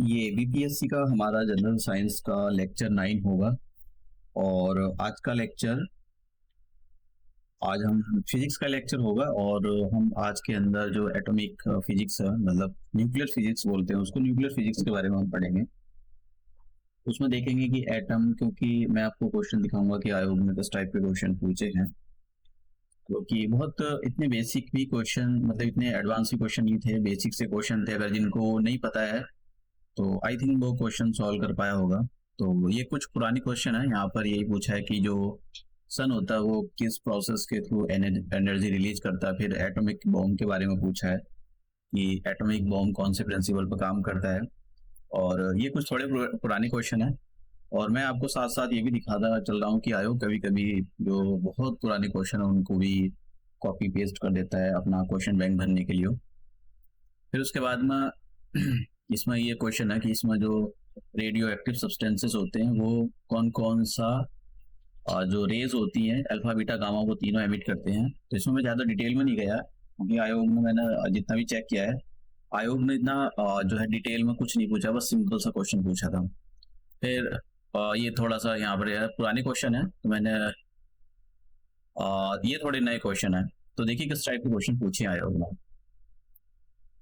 ये बीपीएससी का हमारा जनरल साइंस का लेक्चर 9 होगा। और आज का लेक्चर आज हम फिजिक्स का लेक्चर होगा। और हम आज के अंदर जो एटॉमिक फिजिक्स है, मतलब न्यूक्लियर फिजिक्स बोलते हैं उसको, न्यूक्लियर फिजिक्स के बारे में हम पढ़ेंगे। उसमें देखेंगे कि एटम, क्योंकि मैं आपको क्वेश्चन दिखाऊंगा कि आयोग में किस टाइप के क्वेश्चन पूछे हैं, क्योंकि बहुत इतने बेसिक भी क्वेश्चन, मतलब इतने एडवांस भी क्वेश्चन नहीं थे, बेसिक से क्वेश्चन थे। अगर जिनको नहीं पता है तो आई थिंक वो क्वेश्चन सॉल्व कर पाया होगा। तो ये कुछ पुरानी क्वेश्चन है। यहाँ पर यही पूछा है कि जो सन होता है वो किस प्रोसेस के थ्रू एनर्जी रिलीज करता है। फिर एटॉमिक बॉम्ब के बारे में पूछा है कि एटॉमिक बॉम्ब कौन से प्रिंसिपल पर काम करता है। और ये कुछ थोड़े पुराने क्वेश्चन है। और मैं आपको साथ साथ ये भी दिखाता चल रहा हूँ कि आयोग कभी कभी जो बहुत पुराने क्वेश्चन है उनको भी कॉपी पेस्ट कर देता है अपना क्वेश्चन बैंक भरने के लिए। फिर उसके बाद में इसमें ये क्वेश्चन है कि इसमें जो रेडियो एक्टिव सब्सटेंसेस होते हैं वो कौन कौन सा जो रेज होती हैं अल्फा बीटा गामा, वो तीनों एमिट करते हैं। तो इसमें मैं ज़्यादा डिटेल में नहीं गया, क्योंकि आयोग में मैंने जितना भी चेक किया है, आयोग ने इतना जो है डिटेल में कुछ नहीं पूछा, बस सिंपल सा क्वेश्चन पूछा था। फिर ये थोड़ा सा यहाँ पर पुराने क्वेश्चन है, तो मैंने ये थोड़े नए क्वेश्चन है। तो देखिए किस टाइप के क्वेश्चन पूछे आयोग ने।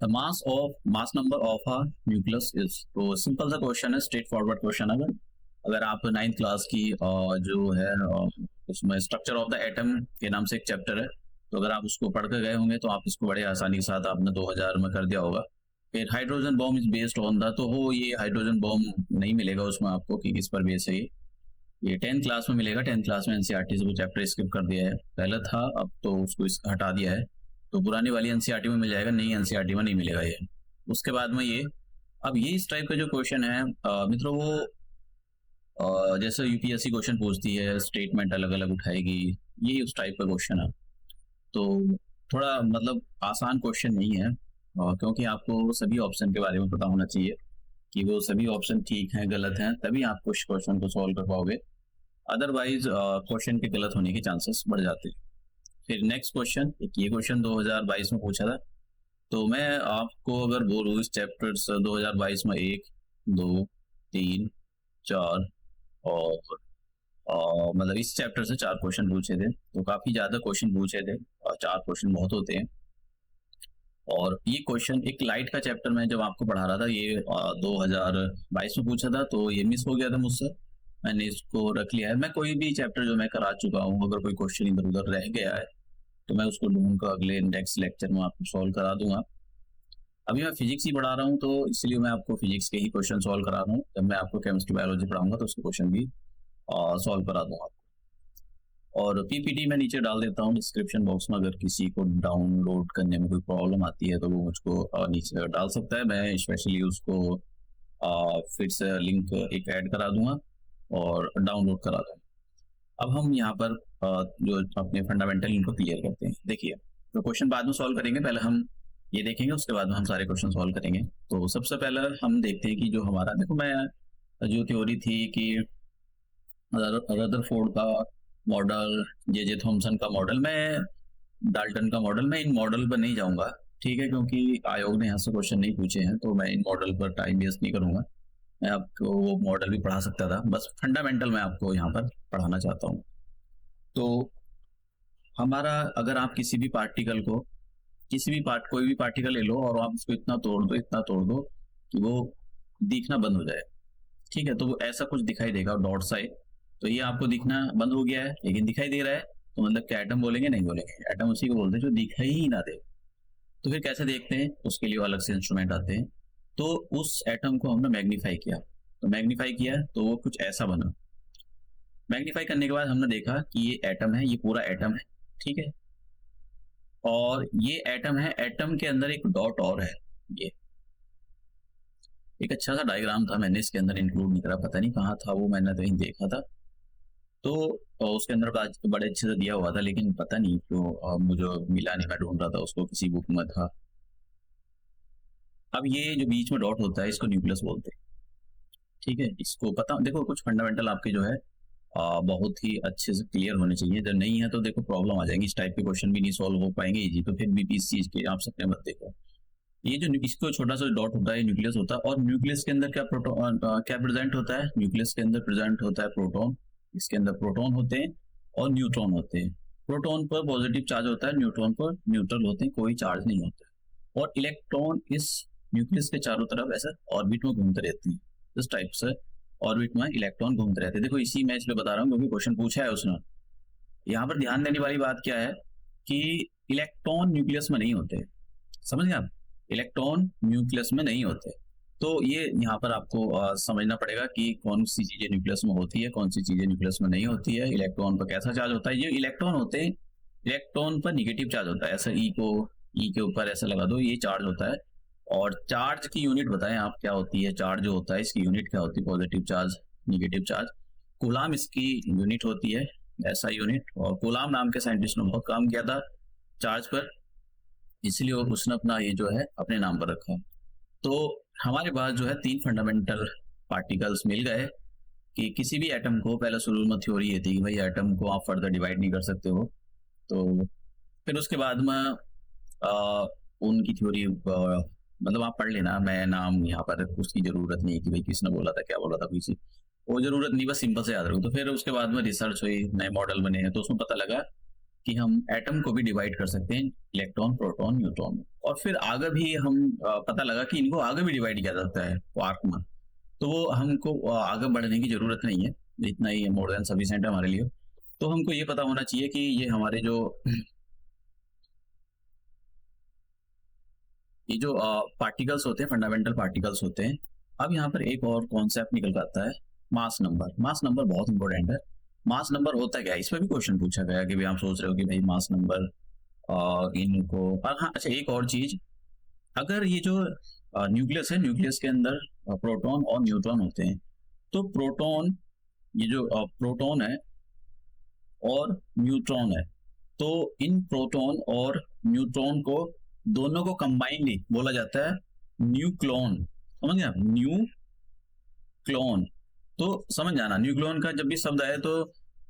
The mass number of a nucleus is. तो सिंपल सा क्वेश्चन है, स्ट्रेट फॉरवर्ड क्वेश्चन। अगर आप 9th क्लास की जो है उसमें स्ट्रक्चर ऑफ द एटम के नाम से एक चैप्टर है, तो अगर आप उसको पढ़ कर गए होंगे तो आप इसको बड़े आसानी के साथ आपने 2000 में कर दिया होगा। फिर hydrogen bomb is based on the, तो हो ये हाइड्रोजन बॉम्ब नहीं मिलेगा उसमें आपको कि किस पर बेस है ये 10th क्लास में मिलेगा। 10th क्लास में एनसीईआरटी से वो चैप्टर स्किप कर दिया है, पहले था अब तो उसको हटा दिया है। तो पुरानी वाली एनसीईआरटी में मिल जाएगा, नई एनसीईआरटी में नहीं मिलेगा ये। उसके बाद में ये अब ये इस टाइप का जो क्वेश्चन है मित्रों, वो जैसे यूपीएससी क्वेश्चन पूछती है, स्टेटमेंट अलग अलग उठाएगी, ये उस टाइप का क्वेश्चन है। तो थोड़ा मतलब आसान क्वेश्चन नहीं है, क्योंकि आपको सभी ऑप्शन के बारे में पता होना चाहिए कि वो सभी ऑप्शन ठीक हैं गलत हैं, तभी आप कुछ क्वेश्चन को सॉल्व कर पाओगे। अदरवाइज क्वेश्चन के गलत होने के चांसेस बढ़ जाते हैं। फिर नेक्स्ट क्वेश्चन, एक ये क्वेश्चन 2022 में पूछा था। तो मैं आपको अगर बोलूँ इस चैप्टर्स 2022 में 1, 2, 3, 4 और मतलब इस चैप्टर से 4 क्वेश्चन पूछे थे। तो काफी ज्यादा क्वेश्चन पूछे थे और 4 क्वेश्चन बहुत होते हैं। और ये क्वेश्चन एक लाइट का चैप्टर में जब आपको पढ़ा रहा था, ये 2022 में पूछा था, तो ये मिस हो गया था मुझसे, मैंने इसको रख लिया है। मैं कोई भी चैप्टर जो मैं करा चुका हूँ, अगर कोई क्वेश्चन इधर उधर रह गया है तो मैं उसको ढूंढ कर अगले नेक्स्ट लेक्चर में आपको सॉल्व करा दूंगा। अभी मैं फिजिक्स ही पढ़ा रहा हूँ, तो इसलिए मैं आपको फिजिक्स के ही क्वेश्चन सॉल्व करा रहा हूँ। जब मैं आपको केमिस्ट्री बायोलॉजी पढ़ाऊंगा तो उसके क्वेश्चन भी सॉल्व करा दूंगा। और पीपीटी में नीचे डाल देता हूँ डिस्क्रिप्शन बॉक्स में, अगर किसी को डाउनलोड करने में कोई प्रॉब्लम आती है तो वो मुझको नीचे डाल सकता है, मैं स्पेशली उसको फिर से लिंक एक ऐड करा दूंगा और डाउनलोड करा दूंगा। अब हम यहाँ पर जो अपने फंडामेंटल इनको क्लियर करते हैं। देखिए, तो क्वेश्चन बाद में सॉल्व करेंगे, पहले हम ये देखेंगे, उसके बाद में हम सारे क्वेश्चन सॉल्व करेंगे। तो सबसे पहले हम देखते हैं कि जो हमारा, देखो मैं जो थ्योरी थी कि रदरफोर्ड का मॉडल, जे थॉमसन का मॉडल, मैं डाल्टन का मॉडल, मैं इन मॉडल पर नहीं जाऊंगा, ठीक है, क्योंकि आयोग ने यहाँ से क्वेश्चन नहीं पूछे हैं, तो मैं इन मॉडल पर टाइम वेस्ट नहीं करूंगा। मैं आपको वो मॉडल भी पढ़ा सकता था, बस फंडामेंटल मैं आपको यहाँ पर पढ़ाना चाहता हूँ। तो हमारा, अगर आप किसी भी पार्टिकल को, कोई भी पार्टिकल ले लो और आप उसको इतना तोड़ दो कि वो दिखना बंद हो जाए, ठीक है, तो वो ऐसा कुछ दिखाई देगा डॉट सा। तो ये आपको दिखना बंद हो गया है, लेकिन दिखाई दे रहा है, तो मतलब क्या एटम बोलेंगे? नहीं बोलेंगे, एटम उसी को बोलते हैं जो दिखाई ही ना दे। तो फिर कैसे देखते हैं? उसके लिए अलग से इंस्ट्रूमेंट आते हैं। तो उस एटम को हमने मैग्नीफाई किया, तो मैग्नीफाई किया तो वो कुछ ऐसा बना। मैग्नीफाई करने के बाद हमने देखा कि ये एटम है, ये पूरा एटम है, ठीक है, और ये एटम है, एटम के अंदर एक डॉट और है। ये एक अच्छा सा डायग्राम था, मैंने इसके अंदर इंक्लूड नहीं करा, पता नहीं कहाँ था वो, मैंने कहीं देखा था। तो उसके अंदर बड़े अच्छे से दिया हुआ था, लेकिन पता नहीं क्यों मुझे मिला नहीं, मैं ढूंढ रहा था उसको, किसी बुक में था। अब ये जो बीच में डॉट होता है इसको न्यूक्लियस बोलते हैं, ठीक है। इसको पता, देखो कुछ फंडामेंटल आपके जो है बहुत ही अच्छे से क्लियर होने चाहिए। जब नहीं है तो देखो प्रॉब्लम आ जाएगी, इस टाइप के क्वेश्चन भी नहीं सॉल्व हो पाएंगे इजी। तो फिर भी इस चीज के आप सपने मत देखो। ये जो इसको छोटा सा डॉट होता है न्यूक्लियस होता है, और न्यूक्लियस के अंदर क्या प्रोटॉन क्या प्रेजेंट होता है, न्यूक्लियस के अंदर प्रेजेंट होता है प्रोटॉन, इसके अंदर प्रोटॉन होते हैं और न्यूट्रॉन होते हैं। प्रोटॉन पर पॉजिटिव चार्ज होता है, न्यूट्रॉन पर न्यूट्रल होते हैं, कोई चार्ज नहीं होता है। और इलेक्ट्रॉन इस न्यूक्लियस के चारों तरफ ऐसा ऑर्बिट में घूमते रहते हैं, इस टाइप से ऑर्बिट में इलेक्ट्रॉन घूमते रहते हैं। देखो इसी मैच पे बता रहा हूँ क्योंकि क्वेश्चन पूछा है उसने। यहाँ पर ध्यान देने वाली बात क्या है कि इलेक्ट्रॉन न्यूक्लियस में नहीं होते, समझ गए आप, इलेक्ट्रॉन न्यूक्लियस में नहीं होते। तो ये यहाँ पर आपको समझना पड़ेगा कि कौन सी चीजें न्यूक्लियस में होती है, कौन सी चीजें न्यूक्लियस में नहीं होती है, इलेक्ट्रॉन पर कैसा चार्ज होता है। ये इलेक्ट्रॉन होते हैं, इलेक्ट्रॉन पर निगेटिव चार्ज होता है, ऐसा ई को ई के ऊपर ऐसा लगा दो, ये चार्ज होता है। और चार्ज की यूनिट बताएं आप क्या होती है, चार्ज जो होता है इसकी यूनिट क्या होती है, positive charge negative charge, coulomb इसकी यूनिट होती है, ऐसा यूनिट। और कूलाम नाम के साइंटिस्ट ने बहुत काम किया था चार्ज पर, इसलिए उसने अपना ये जो है अपने नाम पर रखा। तो हमारे पास जो है 3 फंडामेंटल पार्टिकल्स मिल गए कि किसी भी एटम को, पहले शुरू में थ्योरी ये थी कि भाई एटम को आप फर्दर डिवाइड नहीं कर सकते हो, तो फिर उसके बाद में उनकी थ्योरी मतलब आप पढ़ लेना, मैं नाम यहाँ पर उसकी जरूरत नहीं है कि भाई किसने बोला था क्या बोला था, किसी वो जरूरत नहीं, बस सिंपल से याद रखो। तो फिर उसके बाद में रिसर्च हुई, नए मॉडल बने हैं, तो उसमें पता लगा कि हम एटम को भी डिवाइड कर सकते हैं इलेक्ट्रॉन प्रोटॉन न्यूट्रॉन। और फिर आगे भी हम पता लगा कि इनको आगे भी डिवाइड किया जाता है क्वार्क में, तो वो हमको आगे बढ़ने की जरूरत नहीं है, इतना ही मोर देन सफिशिएंट है हमारे लिए। तो हमको ये पता होना चाहिए कि ये हमारे जो ये जो पार्टिकल्स होते हैं, फंडामेंटल पार्टिकल्स होते हैं। अब यहाँ पर एक और कॉन्सेप्ट निकल आता है, मास नंबर। मास नंबर बहुत इंपॉर्टेंट है। मास नंबर होता क्या है, इस पर भी क्वेश्चन पूछा गया कि भाई आप सोच रहे हो कि भाई मास नंबर इनको, हाँ अच्छा एक और चीज, अगर ये जो न्यूक्लियस है, न्यूक्लियस के अंदर प्रोटॉन और न्यूट्रॉन होते हैं, तो प्रोटॉन, ये जो प्रोटॉन है और न्यूट्रॉन है, तो इन प्रोटॉन और न्यूट्रॉन को दोनों को कंबाइनली बोला जाता है न्यूक्लॉन, समझ गए आप, न्यूक्लॉन। तो समझ जाना न्यूक्लॉन का जब भी शब्द आए तो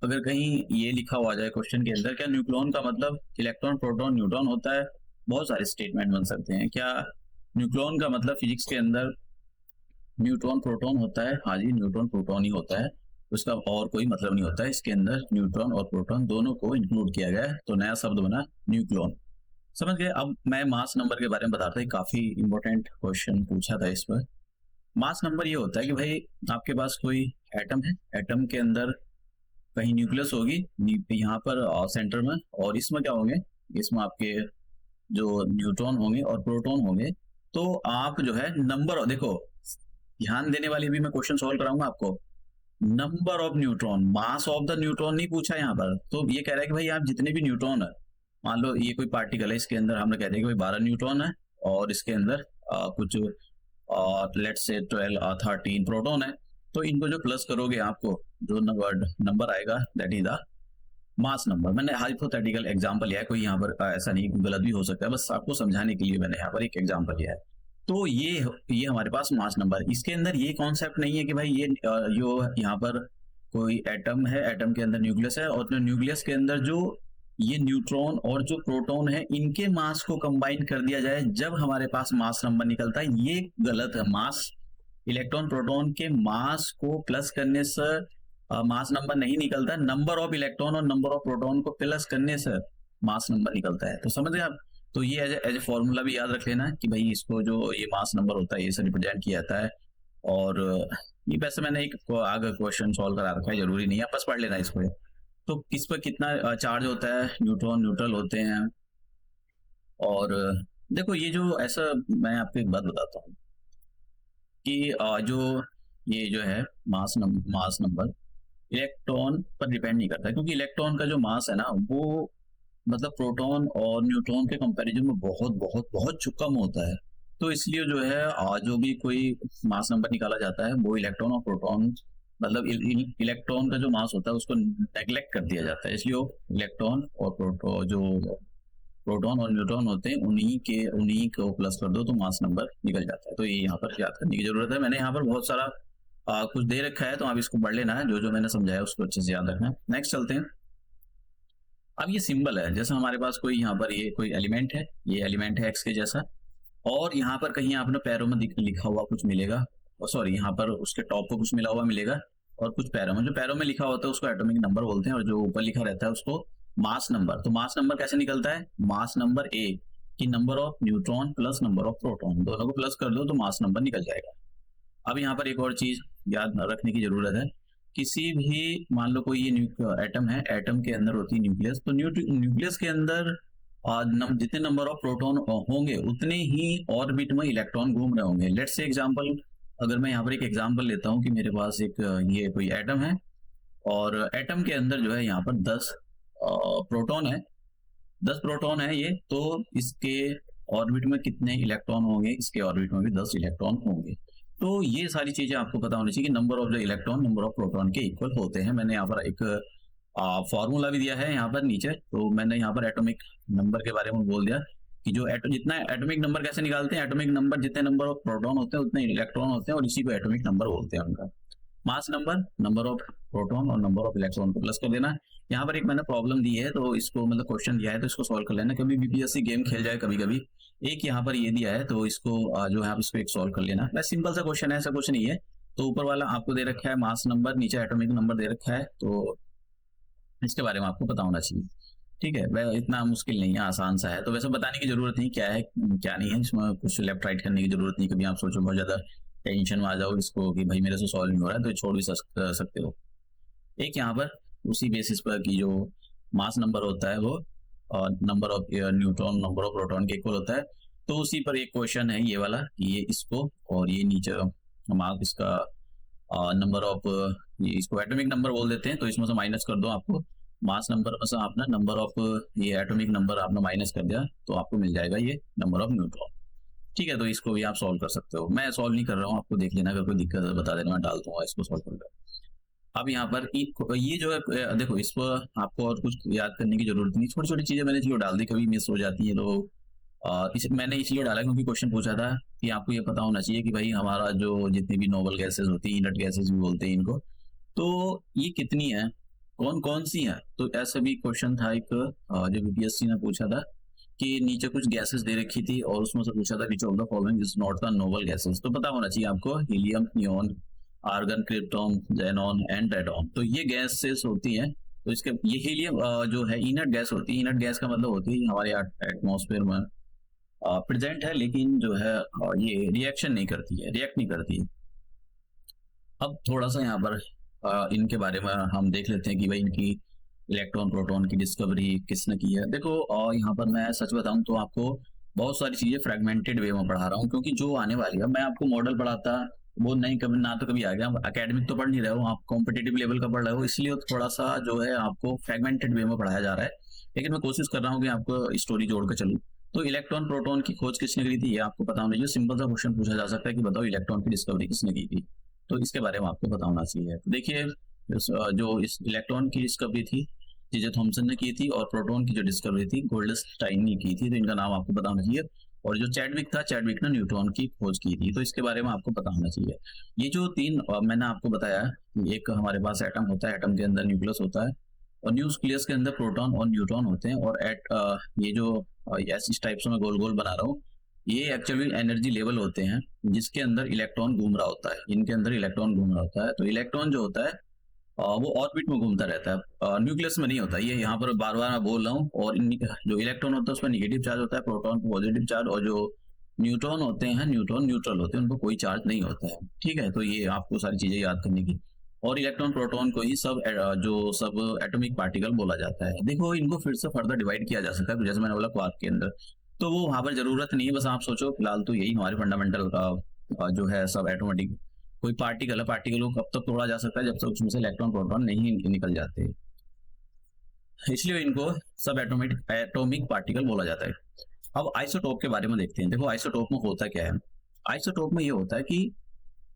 अगर कहीं ये लिखा हुआ जाए क्वेश्चन के अंदर, क्या न्यूक्लॉन का मतलब इलेक्ट्रॉन प्रोटॉन न्यूट्रॉन होता है, बहुत सारे स्टेटमेंट बन सकते हैं। क्या न्यूक्लॉन का मतलब फिजिक्स के अंदर न्यूट्रॉन प्रोटॉन होता है, हाँ जी न्यूट्रॉन प्रोटॉन ही होता है, उसका और कोई मतलब नहीं होता है। इसके अंदर न्यूट्रॉन और प्रोटॉन दोनों को इंक्लूड किया गया है, तो नया शब्द बना न्यूक्लॉन, समझ गए। अब मैं मास नंबर के बारे में बताता हूँ, काफी इंपॉर्टेंट क्वेश्चन पूछा था इस पर। मास नंबर ये होता है कि भाई आपके पास कोई एटम है, एटम के अंदर कहीं न्यूक्लियस होगी यहाँ पर सेंटर में, और इसमें क्या होंगे, इसमें आपके जो न्यूट्रॉन होंगे और प्रोटॉन होंगे। तो आप जो है नंबर, देखो ध्यान देने वाली भी मैं क्वेश्चन सॉल्व कराऊंगा आपको, number of neutron, mass of the neutron नहीं पूछा यहाँ पर। तो ये कह रहा है कि भाई आप जितने भी न्यूट्रॉन है, मान लो ये कोई पार्टिकल है, इसके अंदर हमने कह दिया कि भाई 12 न्यूट्रॉन है और इसके अंदर कुछ लेट्स से 12 13 प्रोटॉन है, तो इनको जो प्लस करोगे आपको जो नंबर आएगा that is the mass number. मैंने हाइपोथेटिकल एग्जांपल लिया है, कोई यहाँ पर ऐसा नहीं, गलत भी हो सकता है, बस आपको समझाने के लिए मैंने यहाँ पर एक एग्जांपल लिया है। तो ये हमारे पास मास नंबर, इसके अंदर ये कॉन्सेप्ट नहीं है कि भाई ये जो यहाँ पर कोई एटम है, एटम के अंदर न्यूक्लियस है, और न्यूक्लियस के अंदर जो ये न्यूट्रॉन और जो प्रोटॉन है इनके मास को कंबाइन कर दिया जाए जब हमारे पास मास नंबर निकलता है, ये गलत है। मास, इलेक्ट्रॉन प्रोटॉन के मास को प्लस करने से मास नंबर नहीं निकलता, नंबर ऑफ इलेक्ट्रॉन और नंबर ऑफ प्रोटॉन को प्लस करने से मास नंबर निकलता है। तो समझ गए आप। तो ये एज ए फॉर्मूला भी याद रख लेना कि भाई इसको जो ये मास नंबर होता है ये से रिप्रेजेंट किया जाता है। और ये वैसे मैंने एक आगे क्वेश्चन सॉल्व करा रखा है, जरूरी नहीं है, बस पढ़ लेना इसको। तो किस पर कितना चार्ज होता है, न्यूट्रॉन न्यूट्रल होते हैं। और देखो ये जो ऐसा, मैं आपको एक बात बताता हूँ कि जो ये जो है मास नंबर इलेक्ट्रॉन पर डिपेंड नहीं करता है, क्योंकि इलेक्ट्रॉन का जो मास है ना वो मतलब प्रोटॉन और न्यूट्रॉन के कंपैरिजन में बहुत बहुत बहुत कम होता है। तो इसलिए जो है जो भी कोई मास नंबर निकाला जाता है वो इलेक्ट्रॉन और प्रोटॉन, मतलब इलेक्ट्रॉन का जो मास होता है उसको नेग्लेक्ट कर दिया जाता है, इसलिए इलेक्ट्रॉन और प्रोटॉन और न्यूट्रॉन होते हैं उन्हीं को प्लस कर दो तो मास नंबर निकल जाता है। तो ये यहाँ पर याद करने की जरूरत है। मैंने यहाँ पर बहुत सारा कुछ दे रखा है, तो आप इसको पढ़ लेना है, जो मैंने समझाया उसको अच्छे से याद रखना है। नेक्स्ट चलते हैं। अब ये सिंबल है, जैसे हमारे पास कोई यहाँ पर ये कोई एलिमेंट है, ये एलिमेंट है एक्स के जैसा, और यहाँ पर कहीं आपने पैरों में लिखा हुआ कुछ मिलेगा, और सॉरी यहाँ पर उसके टॉप पर कुछ मिला हुआ मिलेगा, और कुछ पैरों में, जो पैरों में लिखा होता है उसको एटॉमिक नंबर बोलते हैं, और जो ऊपर लिखा रहता है उसको मास नंबर। तो मास नंबर कैसे निकलता है? मास नंबर ए कि number of neutron plus number of proton, दोनों को प्लस कर दो तो मास नंबर निकल जाएगा। अब यहाँ पर एक और चीज याद रखने की जरूरत है, किसी भी मान लो कोई ये एटम है, एटम के अंदर होती है न्यूक्लियस, तो न्यूक्लियस के अंदर जितने नंबर ऑफ प्रोटॉन होंगे उतने ही ऑर्बिट में इलेक्ट्रॉन घूम रहे होंगे। लेट्स से एग्जांपल, अगर मैं यहाँ पर एक एग्जांपल लेता हूँ कि मेरे पास एक ये कोई एटम है, और एटम के अंदर जो है यहाँ पर 10 प्रोटॉन है, 10 प्रोटॉन है ये, तो इसके ऑर्बिट में कितने इलेक्ट्रॉन होंगे? इसके ऑर्बिट में भी 10 इलेक्ट्रॉन होंगे। तो ये सारी चीजें आपको पता होनी चाहिए कि number of the electron number of proton के इक्वल होते हैं। मैंने यहाँ पर एक फॉर्मूला भी दिया है यहाँ पर नीचे, तो मैंने यहाँ पर एटॉमिक नंबर के बारे में बोल दिया कि जो जितना एटॉमिक नंबर कैसे निकालते हैं, एटॉमिक नंबर जितने नंबर ऑफ प्रोटॉन होते हैं उतने इलेक्ट्रॉन होते हैं, और इसी को एटॉमिक नंबर बोलते हैं उनका। Mass number, number of proton और नंबर ऑफ इलेक्ट्रॉन को प्लस कर देना। यहाँ पर एक मैंने प्रॉब्लम दी है, तो इसको मतलब क्वेश्चन दिया है तो इसको सॉल्व कर लेना। कभी बीपीएससी गेम खेल जाए कभी कभी, एक यहाँ पर ये दिया है तो इसको जो है आप इसको एक सॉल्व कर लेना। बस सिंपल सा क्वेश्चन है, ऐसा कुछ नहीं है। तो ऊपर वाला आपको दे रखा है मास नंबर, नीचे एटॉमिक नंबर दे रखा है, तो इसके बारे में आपको पता होना चाहिए। ठीक है, वह इतना मुश्किल नहीं है, आसान सा है, तो वैसे बताने की जरूरत नहीं क्या है क्या नहीं है, इसमें कुछ लेफ्ट राइट करने की जरूरत नहीं। कभी आप सोचो बहुत ज्यादा टेंशन में आ जाओ इसको कि भाई मेरे से सॉल्व नहीं हो रहा है, तो छोड़ भी सकते हो। एक यहाँ पर उसी बेसिस पर कि जो मास नंबर होता है वो और number of neutron number of proton के इक्वल होता है, तो उसी पर एक क्वेश्चन है ये वाला कि ये इसको और ये नीचे हम आप इसका नंबर ऑफ, ये इसको एटॉमिक नंबर बोल देते हैं, तो इसमें से माइनस कर दो, आपको मास नंबर में से आपने नंबर ऑफ ये एटॉमिक नंबर आपने माइनस कर दिया तो आपको मिल जाएगा ये नंबर ऑफ न्यूट्रॉन। ठीक है, तो इसको भी आप सॉल्व कर सकते हो, मैं सॉल्व नहीं कर रहा हूँ, आपको देख लेना, अगर कोई दिक्कत है बता देना, मैं डाल दूंगा इसको सॉल्व कर। अब यहाँ पर ये जो है देखो, इस पर आपको और कुछ याद करने की जरूरत नहीं, छोटी छोटी चीजें मैंने जो डाल दी, कभी मिस हो जाती है तो मैंने इसलिए डाला क्योंकि क्वेश्चन पूछा था कि आपको ये पता होना चाहिए कि भाई हमारा जो जितनी भी नोबल गैसेज होती है, इनर्ट गैसेज भी बोलते हैं इनको, तो ये कितनी है, कौन कौन सी है। तो ऐसा भी क्वेश्चन था एक जो बीपीएससी ने पूछा था कि नीचे कुछ गैसेस दे रखी थी और उसमें से पूछा था which of the following is not the noble gases. तो पता होना चाहिए आपको helium, neon, argon, krypton, xenon and radon, तो ये गैसेस होती हैं। तो इसके ये हीलियम जो है इनर्ट गैस होती है, इनर्ट गैस का मतलब होती है हमारे एटमॉस्फेयर में प्रेजेंट है, लेकिन जो है ये रिएक्शन नहीं करती है, रिएक्ट नहीं करती है। अब थोड़ा सा यहाँ पर इनके बारे में हम देख लेते हैं कि भाई इनकी इलेक्ट्रॉन प्रोटॉन की डिस्कवरी किसने की है। देखो यहाँ पर मैं सच बताऊं तो आपको बहुत सारी चीजें फ्रेगमेंटेड वे में पढ़ा रहा हूँ, क्योंकि जो आने वाली है, मैं आपको मॉडल पढ़ाता वो नहीं कभी ना तो कभी आ गया, एकेडमिक तो पढ़ नहीं रहे हो आप, कॉम्पिटेटिव लेवल का पढ़ रहे हो, इसलिए थोड़ा सा जो है आपको फ्रेगमेंटेड वे में पढ़ाया जा रहा है। लेकिन मैं कोशिश कर रहा हूँ कि आपको स्टोरी जोड़ कर चलूँ। तो इलेक्ट्रॉन प्रोटॉन की खोज किसने करी थी ये आपको पता होना चाहिए। सिंपल सा क्वेश्चन पूछा जा सकता है कि बताओ इलेक्ट्रॉन की डिस्कवरी किसने की थी, तो इसके बारे में आपको पता होना चाहिए। तो देखिए जो इस इलेक्ट्रॉन की डिस्कवरी थी जे थॉमसन ने की थी, और प्रोटॉन की जो डिस्कवरी थी गोल्डस्टाइन ने की थी, तो इनका नाम आपको पता होना चाहिए। और जो चैडविक था, चैडविक ने न्यूट्रॉन की खोज की थी, तो इसके बारे में आपको पता होना चाहिए। ये जो तीन मैंने आपको बताया, एक हमारे पास एटम होता है, एटम के अंदर न्यूक्लियस होता है, और न्यूक्लियस के अंदर प्रोटॉन और न्यूट्रॉन होते हैं, और ये जो इस टाइप से मैं गोल गोल बना रहा हूँ, ये एक्चुअली एनर्जी लेवल होते हैं जिसके अंदर इलेक्ट्रॉन घूम रहा होता है, इनके अंदर इलेक्ट्रॉन घूम रहा होता है। तो इलेक्ट्रॉन जो होता है वो ऑर्बिट में घूमता रहता है, न्यूक्लियस में नहीं होता। ये यहाँ पर बार बार मैं बोल रहा हूँ। और जो इलेक्ट्रॉन होता है उसमें निगेटिव चार्ज होता है, प्रोटॉन पॉजिटिव चार्ज, और जो न्यूट्रॉन होते हैं, न्यूट्रॉन न्यूट्रल होते हैं, उनको कोई चार्ज नहीं होता है। ठीक है, तो ये आपको सारी चीजें याद करने की। और इलेक्ट्रॉन प्रोटॉन को ही सब एटॉमिक पार्टिकल बोला जाता है। देखो इनको फिर से फर्दर डिवाइड किया जा सकता है, जैसे मैंने बोला क्वार्क के अंदर, तो वो वहां पर जरूरत नहीं है। बस आप सोचो फिलहाल तो यही हमारे फंडामेंटल जो है सब एटोमेटिक कोई पार्टिकल है, पार्टिकल को कब तक तोड़ा जा सकता है जब तक उसमें से इलेक्ट्रॉन प्रोटॉन नहीं निकल जाते, इसलिए इनको सब एटॉमिक पार्टिकल बोला जाता है। अब आइसोटोप के बारे में देखते हैं। देखो आइसोटोप में होता क्या है, आइसोटोप में ये होता है कि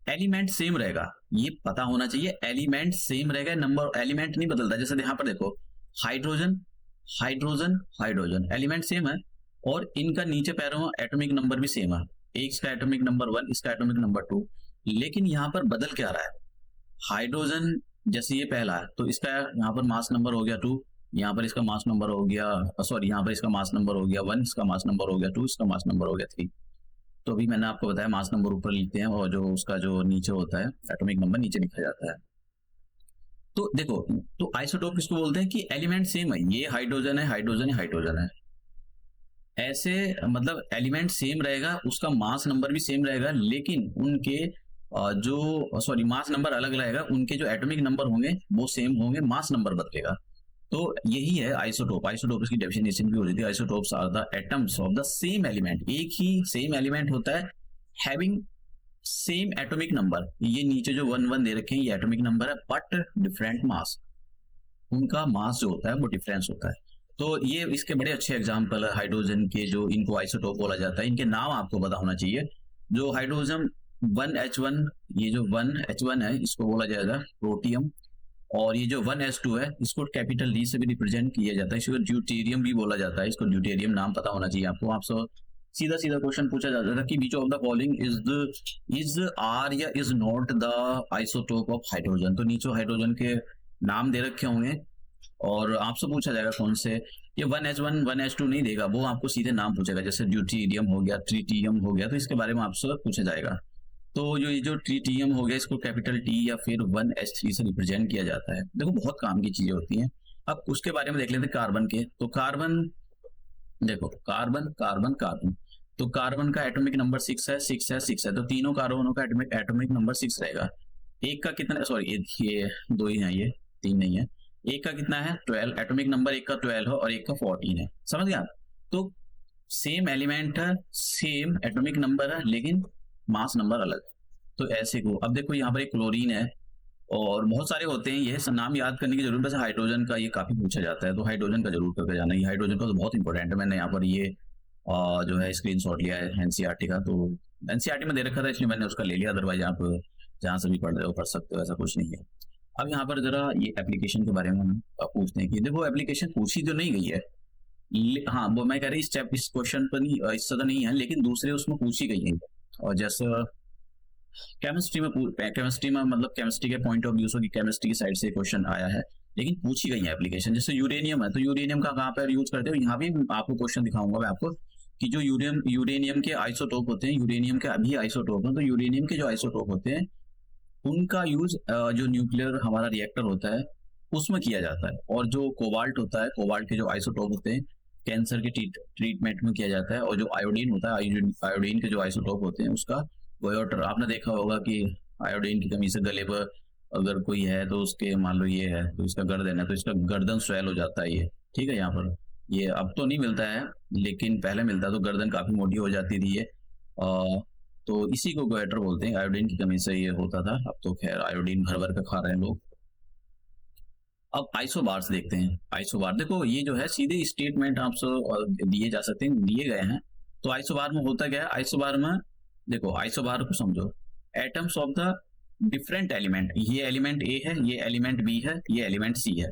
एलिमेंट सेम रहेगा, ये पता होना चाहिए, एलिमेंट सेम रहेगा, नंबर एलिमेंट नहीं बदलता। जैसे यहाँ पर देखो hydrogen hydrogen hydrogen element same है, और इनका नीचे पैरों में एटॉमिक नंबर भी सेम है, एक इसका एटॉमिक नंबर 1, इसका एटॉमिक नंबर 2। लेकिन यहाँ पर बदल क्या रहा है, हाइड्रोजन जैसे ये पहला है तो इसका यहाँ पर मास नंबर हो गया 2, यहाँ पर इसका मास नंबर हो गया, सॉरी यहाँ पर इसका मास नंबर हो गया 1, इसका मास नंबर हो गया 2, इसका मास नंबर हो गया 3। तो अभी मैंने आपको बताया मास नंबर ऊपर लिखते हैं और जो उसका जो नीचे होता है एटॉमिक नंबर नीचे लिखा जाता है। तो देखो, तो आइसोटोप किसको बोलते हैं कि एलिमेंट सेम है, ये हाइड्रोजन है, हाइड्रोजन है, हाइड्रोजन है, ऐसे मतलब एलिमेंट सेम रहेगा, उसका मास नंबर भी सेम रहेगा, लेकिन उनके जो सॉरी मास नंबर अलग रहेगा, उनके जो एटॉमिक नंबर होंगे वो सेम होंगे, मास नंबर बदलेगा। तो यही है आइसोटोप। आइसोटोप की डेफिनेशन भी हो रही थी, isotopes are the atoms of the same element, एक ही सेम एलिमेंट होता है हैविंग सेम एटॉमिक नंबर। ये नीचे जो 1 1 दे रखे हैं ये एटॉमिक नंबर है, बट डिफरेंट मास, उनका मास जो होता है वो डिफरेंस होता है। तो ये इसके बड़े अच्छे एग्जाम्पल है हाइड्रोजन के, जो इनको आइसोटोप बोला जाता है। इनके नाम आपको पता होना चाहिए। जो हाइड्रोजन 1H1, ये जो 1H1 है इसको बोला जाएगा प्रोटियम, और ये जो 1S2 है इसको कैपिटल डी से भी रिप्रेजेंट किया जाता है, इसको ड्यूटेरियम भी बोला जाता है, इसको ड्यूटेरियम नाम पता होना चाहिए आपको। आपसे सीधा सीधा क्वेश्चन पूछा जाता था कि which of the following is are या is not the isotope of hydrogen. तो नीचे हाइड्रोजन के नाम दे रखे होंगे और आपसे पूछा जाएगा कौन से। ये 1H1 1H2 नहीं देगा, वो आपको सीधे नाम पूछेगा, जैसे ड्यूटेरियम हो गया, ट्रिटियम हो गया, तो इसके बारे में आपसे पूछा जाएगा। तो जो ये जो ट्रिटियम हो गया इसको कैपिटल टी या फिर 1H3 से रिप्रेजेंट किया जाता है। देखो बहुत काम की चीजें होती हैं। अब उसके बारे में देख लेते हैं कार्बन के। तो कार्बन देखो, कार्बन कार्बन कार्बन, तो कार्बन का एटॉमिक नंबर 6 है, 6 है, 6 है, तो तीनों कार्बनों का एटॉमिक नंबर 6 रहेगा। एक का कितना, सॉरी ये 2 ही है, ये 3 नहीं है। एक का कितना है 12, एटॉमिक नंबर एक का 12 है और एक का 14 है, समझ गया। तो सेम एलिमेंट है, सेम एटॉमिक नंबर है, लेकिन मास नंबर अलग। तो ऐसे को अब देखो यहाँ पर एक क्लोरीन है और बहुत सारे होते हैं, ये नाम याद करने की जरूरत है। हाइड्रोजन का ये काफी पूछा जाता है, तो हाइड्रोजन का जरूर करके जाना। ये हाइड्रोजन का तो बहुत इंपॉर्टेंट है। मैंने यहाँ पर ये जो है स्क्रीनशॉट लिया है एनसीईआरटी का, तो एनसीईआरटी में दे रखा था इसलिए मैंने उसका ले लिया, अदरवाइज आप जहाँ से भी पढ़ रहे हो पढ़ सकते हो, ऐसा कुछ नहीं है। अब यहाँ पर जरा ये एप्लीकेशन के बारे में हम पूछते हैं कि देखो एप्लीकेशन पूछी तो नहीं गई है, हाँ वो मैं कह रही इस क्वेश्चन पर नहीं, इस तरह नहीं है, लेकिन दूसरे उसमें पूछी गई है। और जैसे केमिस्ट्री में मतलब केमिस्ट्री के पॉइंट ऑफ व्यू से, केमिस्ट्री की साइड से क्वेश्चन आया है, लेकिन पूछी गई है एप्लीकेशन। जैसे यूरेनियम है, तो यूरेनियम का कहाँ पर यूज करते हो, यहाँ भी आपको क्वेश्चन दिखाऊंगा मैं आपको कि जो यूरेनियम के आइसोटोप होते हैं, यूरेनियम के अभी आइसोटोप हैं, तो यूरेनियम के जो आइसोटोप होते हैं उनका यूज जो न्यूक्लियर हमारा रिएक्टर होता है उसमें किया जाता है। और जो कोबाल्ट होता है, कोबाल्ट के जो आइसोटोप होते हैं कैंसर के ट्रीटमेंट में किया जाता है। और जो आयोडीन होता है, आयोडीन के जो आइसोटोप होते हैं उसका गोयोटर, आपने देखा होगा कि आयोडीन की कमी से गले पर अगर कोई है तो उसके मान लो ये है तो इसका गर्दन है तो इसका गर्दन स्वेल हो जाता है, ये ठीक है। यहाँ पर ये अब तो नहीं मिलता है, लेकिन पहले मिलता तो गर्दन काफी मोटी हो जाती थी ये, तो इसी को गोएटर बोलते हैं। आयोडीन की कमी से ये होता था, अब तो खैर आयोडीन भर भर कर खा रहे हैं लोग। अब आइसोबार्स देखते हैं। आइसोबार देखो ये जो है सीधे स्टेटमेंट आपसे दिए जा सकते हैं, दिए गए हैं। तो आइसोबार में होता क्या है, आइसोबार में देखो, आइसोबार को समझो atoms of the different element, ये एलिमेंट ए है, ये एलिमेंट बी है, ये एलिमेंट सी है,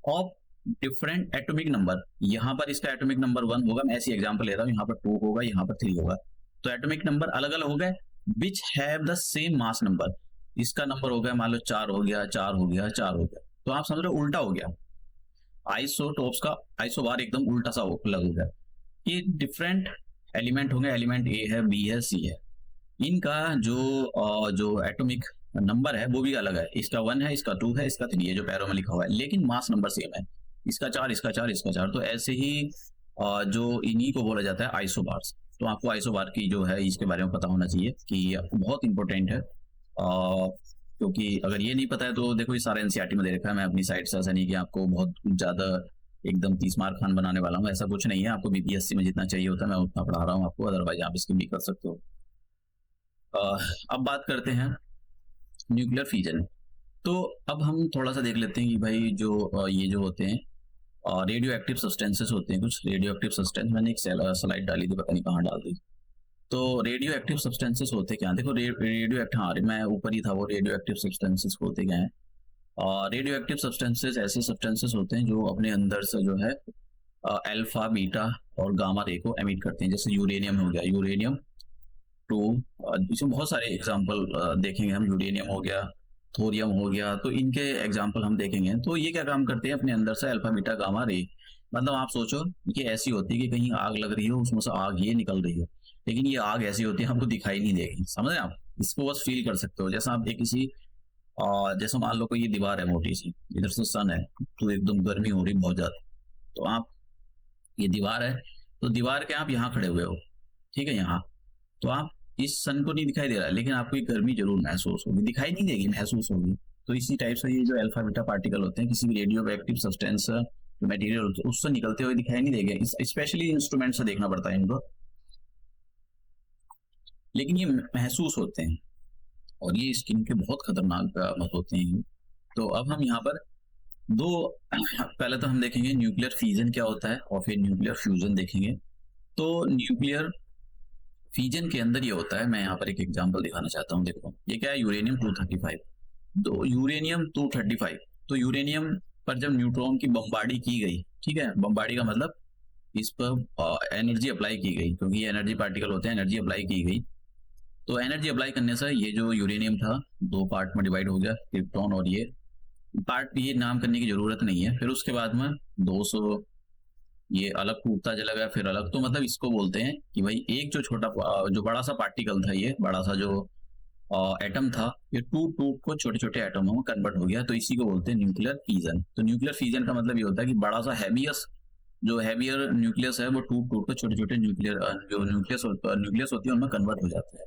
ऑफ डिफरेंट एटॉमिक नंबर। यहाँ पर इसका एटॉमिक नंबर 1 होगा, मैं ऐसी एग्जांपल ले रहा हूँ, यहाँ पर 2 होगा, यहाँ पर 3 होगा, तो एटॉमिक नंबर अलग अलग हो गए, which have the same mass number. इसका नंबर हो गया मान लो 4 हो गया, 4 हो गया, 4 हो गया, तो आप समझ रहे हो उल्टा हो गया। आइसोटोप्स का आइसोबार एकदम उल्टा सा अलग हो गया। ये डिफरेंट एलिमेंट होंगे, एलिमेंट ए है, बी है, सी है, इनका जो एटॉमिक नंबर है वो भी अलग है। इसका 1 है, इसका 2 है, इसका 3 है, जो पैरों में लिखा हुआ है, लेकिन मास नंबर सेम है। इसका 4, इसका 4, इसका 4, तो ऐसे ही जो इन्हीं को बोला जाता है आइसोबार्स। तो आपको आइसोबार की जो है इसके बारे में पता होना चाहिए कि ये बहुत इंपॉर्टेंट है, क्योंकि अगर ये नहीं पता है तो देखो ये सारा एनसीईआरटी में दे रखा है। मैं अपनी साइड से ऐसा नहीं कि आपको बहुत ज्यादा एकदम 30 मार्क खान बनाने वाला हूँ, ऐसा कुछ नहीं है। आपको बीपीएससी में जितना चाहिए होता है मैं उतना पढ़ा रहा हूँ आपको, अदरवाइज आप इसकी भी कर सकते हो। अब बात करते हैं न्यूक्लियर फ्यूजन। तो अब हम थोड़ा सा देख लेते हैं कि भाई जो ये जो होते हैं रेडियो एक्टिव सब्सटेंसेस होते हैं, कुछ रेडियो एक्टिव सब्सटेंस, मैंने एक स्लाइड डाली थी, पता नहीं कहाँ डाल दी। तो रेडियो एक्टिव सब्सटेंसेस होते क्या, देखो रेडियो एक्टिव, हाँ मैं ऊपर ही था, वो रेडियो एक्टिव सब्सटेंसेस होते क्या हैं। रेडियो एक्टिव सब्सटेंसेस ऐसे सब्सटेंसेस होते हैं जो अपने अंदर से जो है अल्फा, बीटा और गामा रे को एमिट करते हैं। जैसे यूरेनियम हो गया, यूरेनियम 2, इसमें बहुत सारे एग्जाम्पल देखेंगे हम, यूरेनियम हो गया, थोरियम हो गया, तो इनके एग्जाम्पल हम देखेंगे। तो ये क्या काम करते हैं, अपने अंदर से अल्फा, बीटा, गामा रे, मतलब आप सोचो ये ऐसी होती है कि कहीं आग लग रही हो, उसमें से आग ये निकल रही है, लेकिन ये आग ऐसी होती है आपको दिखाई नहीं देगी, समझ रहे हैं आप, इसको बस फील कर सकते हो। जैसा आप एक किसी जैसे मान लो कोई ये दीवार है मोटी सी, इधर से सन है, तो एकदम गर्मी हो रही बहुत ज्यादा, तो आप, ये दीवार है, तो दीवार के आप यहाँ खड़े हुए हो, ठीक है, यहाँ, तो आप इस सन को नहीं दिखाई दे रहा है, लेकिन आपको ये गर्मी जरूर महसूस होगी, दिखाई नहीं देगी, महसूस होगी। तो इसी टाइप से ये जो अल्फा बीटा पार्टिकल होते हैं किसी भी रेडियो एक्टिव सब्सटेंस जो मटेरियल होता है उससे निकलते हुए दिखाई नहीं देंगे, स्पेशली इंस्ट्रूमेंट से देखना पड़ता है इनको, लेकिन ये महसूस होते हैं और ये स्किन के बहुत खतरनाक होते हैं। तो अब हम यहाँ पर दो पहले तो हम देखेंगे न्यूक्लियर फ्यूजन क्या होता है और फिर न्यूक्लियर फ्यूजन देखेंगे। तो न्यूक्लियर फ्यूजन के अंदर ये होता है, मैं यहाँ पर एक एग्जांपल दिखाना चाहता हूँ। देखो ये क्या है, यूरेनियम 235, तो यूरेनियम 235, तो यूरेनियम पर जब न्यूट्रॉन की बमबारी की गई, ठीक है, बमबारी का मतलब इस पर एनर्जी अप्लाई की गई, क्योंकि ये एनर्जी पार्टिकल होते हैं, एनर्जी अप्लाई की गई, तो एनर्जी अप्लाई करने से ये जो यूरेनियम था दो पार्ट में डिवाइड हो गया, क्रिप्टॉन और ये पार्ट, ये नाम करने की जरूरत नहीं है। फिर उसके बाद में 200 ये अलग टूटता चला गया, फिर अलग, तो मतलब इसको बोलते हैं कि भाई एक जो छोटा जो बड़ा सा पार्टिकल था, ये बड़ा सा जो एटम था, ये टूट टूट को छोटे छोटे एटमों में कन्वर्ट हो गया, तो इसी को बोलते हैं न्यूक्लियर फ्यूजन। तो न्यूक्लियर फ्यूजन का मतलब ये होता है कि बड़ा सा हैवियर न्यूक्लियस है वो टूट टूट कर छोटे छोटे जो न्यूक्लियस होती है उनमें कन्वर्ट हो जाता है।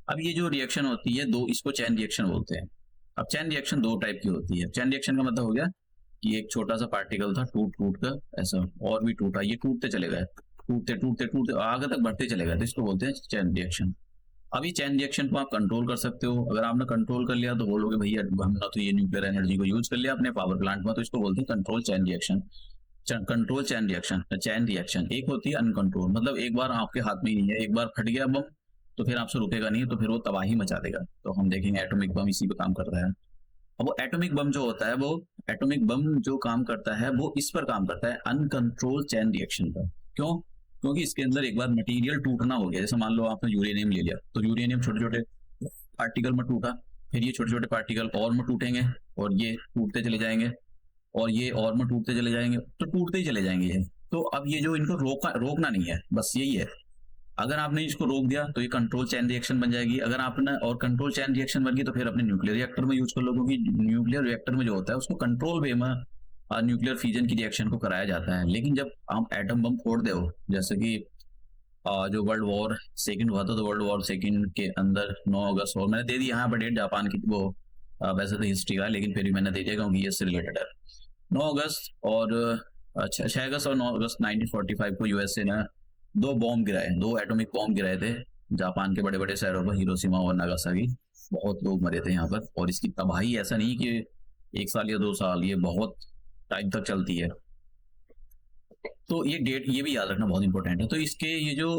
अब ये जो रिएक्शन होती है दो, इसको चैन रिएक्शन बोलते हैं। अब चैन रिएक्शन दो टाइप की होती है। चैन रिएक्शन का मतलब हो गया कि एक छोटा सा पार्टिकल था, टूट टूट कर ऐसा और भी टूटा, ये टूटते चले गए, टूटते टूटते टूटते आगे तक बढ़ते चले गए, तो इसको बोलते हैं चैन रिएक्शन। अब ये चैन रिएक्शन को आप कंट्रोल कर सकते हो। अगर आपने कंट्रोल कर लिया तो बोलोगे भैया हमने तो ये न्यूक्लियर एनर्जी को यूज कर लिया अपने पावर प्लांट में, तो इसको बोलते हैं control chain reaction. Control chain reaction, chain reaction एक होती है अनकंट्रोल, मतलब एक बार आपके हाथ में ही नहीं है, एक बार फट गया बम तो फिर आपसे रुकेगा नहीं, तो फिर वो तबाही मचा देगा। तो हम देखेंगे एटॉमिक बम इसी पे काम करता है। अब वो एटॉमिक बम जो होता है, वो एटॉमिक बम जो काम करता है वो इस पर काम करता है, अनकंट्रोल चैन रिएक्शन पर। क्यों? क्योंकि इसके अंदर एक बार मटेरियल टूटना हो गया, जैसे मान लो आपने यूरेनियम ले लिया, तो यूरेनियम छोटे छोटे पार्टिकल में टूटा, फिर ये छोटे छोटे पार्टिकल और में टूटेंगे और ये टूटते चले जाएंगे और ये और में टूटते चले जाएंगे, तो टूटते ही चले जाएंगे ये। तो अब ये जो इनको रोकना नहीं है, बस यही है। अगर आपने इसको रोक दिया तो ये कंट्रोल चैन रिएक्शन बन जाएगी। अगर आपने और कंट्रोल चैन रिएक्शन बन गई तो फिर अपने न्यूक्लियर रिएक्टर में यूज कर लो, क्योंकि न्यूक्लियर रिएक्टर में जो होता है उसको कंट्रोल वे में न्यूक्लियर फ्यूजन की रिएक्शन को कराया जाता है। लेकिन जब आप एटम बम फोड़ दो, जैसे कि जो वर्ल्ड वॉर सेकंड हुआ था, तो वर्ल्ड वॉर सेकंड के अंदर 9 अगस्त, और मैंने दे दी यहाँ पर डेट जापान की, वो वैसे तो हिस्ट्री का है लेकिन फिर भी मैंने दे दिया क्योंकि ये से रिलेटेड है। 9 अगस्त और 6 अगस्त और 9 अगस्त 1945 को यूएसए ने 2 बॉम्ब गिराए, 2 एटॉमिक बॉम्ब गिराए थे जापान के बड़े बड़े शहरों पर, हिरोशिमा और नागासाकी। बहुत लोग मरे थे यहाँ पर, और इसकी तबाही ऐसा नहीं कि 1 साल या 2 साल, ये बहुत टाइम तक चलती है। तो ये डेट ये भी याद रखना बहुत इंपॉर्टेंट है। तो इसके ये जो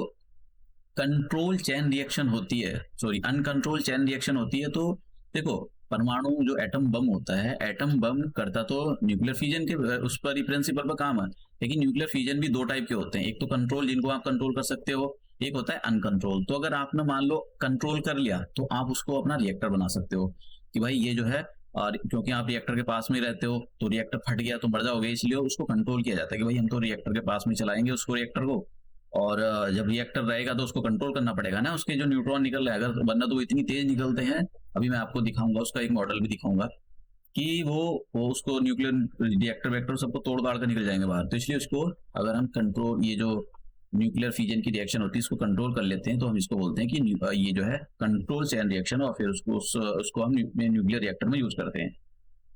कंट्रोल चैन रिएक्शन होती है, सॉरी अनकंट्रोल चैन रिएक्शन होती है, तो देखो परमाणु जो एटम बम होता है, एटम बम करता तो न्यूक्लियर फ्यूजन के उस पर ही प्रिंसिपल पर काम है, लेकिन न्यूक्लियर फ्यूजन भी 2 टाइप के होते हैं। एक तो कंट्रोल जिनको आप कंट्रोल कर सकते हो, एक होता है अनकंट्रोल। तो अगर आपने मान लो कंट्रोल कर लिया तो आप उसको अपना रिएक्टर बना सकते हो कि भाई ये जो है, और क्योंकि आप रिएक्टर के पास में रहते हो तो रिएक्टर फट गया तो मर जाओगे, इसलिए उसको कंट्रोल किया जाता है कि भाई हम तो रिएक्टर के पास में चलाएंगे उसको, रिएक्टर को, और जब रिएक्टर रहेगा तो उसको कंट्रोल करना पड़ेगा ना, उसके जो न्यूट्रॉन निकल रहे हैं, अगर वरना तो वो इतनी तेज निकलते हैं, अभी मैं आपको दिखाऊंगा उसका एक मॉडल भी दिखाऊंगा कि वो उसको न्यूक्लियर रिएक्टर वेक्टर सबको तोड़ दाड़ कर निकल जाएंगे बाहर। तो इसलिए उसको अगर हम कंट्रोल, ये जो न्यूक्लियर फ्यूजन की रिएक्शन होती है इसको कंट्रोल कर लेते हैं, तो हम इसको बोलते हैं कि ये जो है कंट्रोल चैन रिएक्शन, और फिर उसको हम न्यूक्लियर रिएक्टर में यूज करते हैं।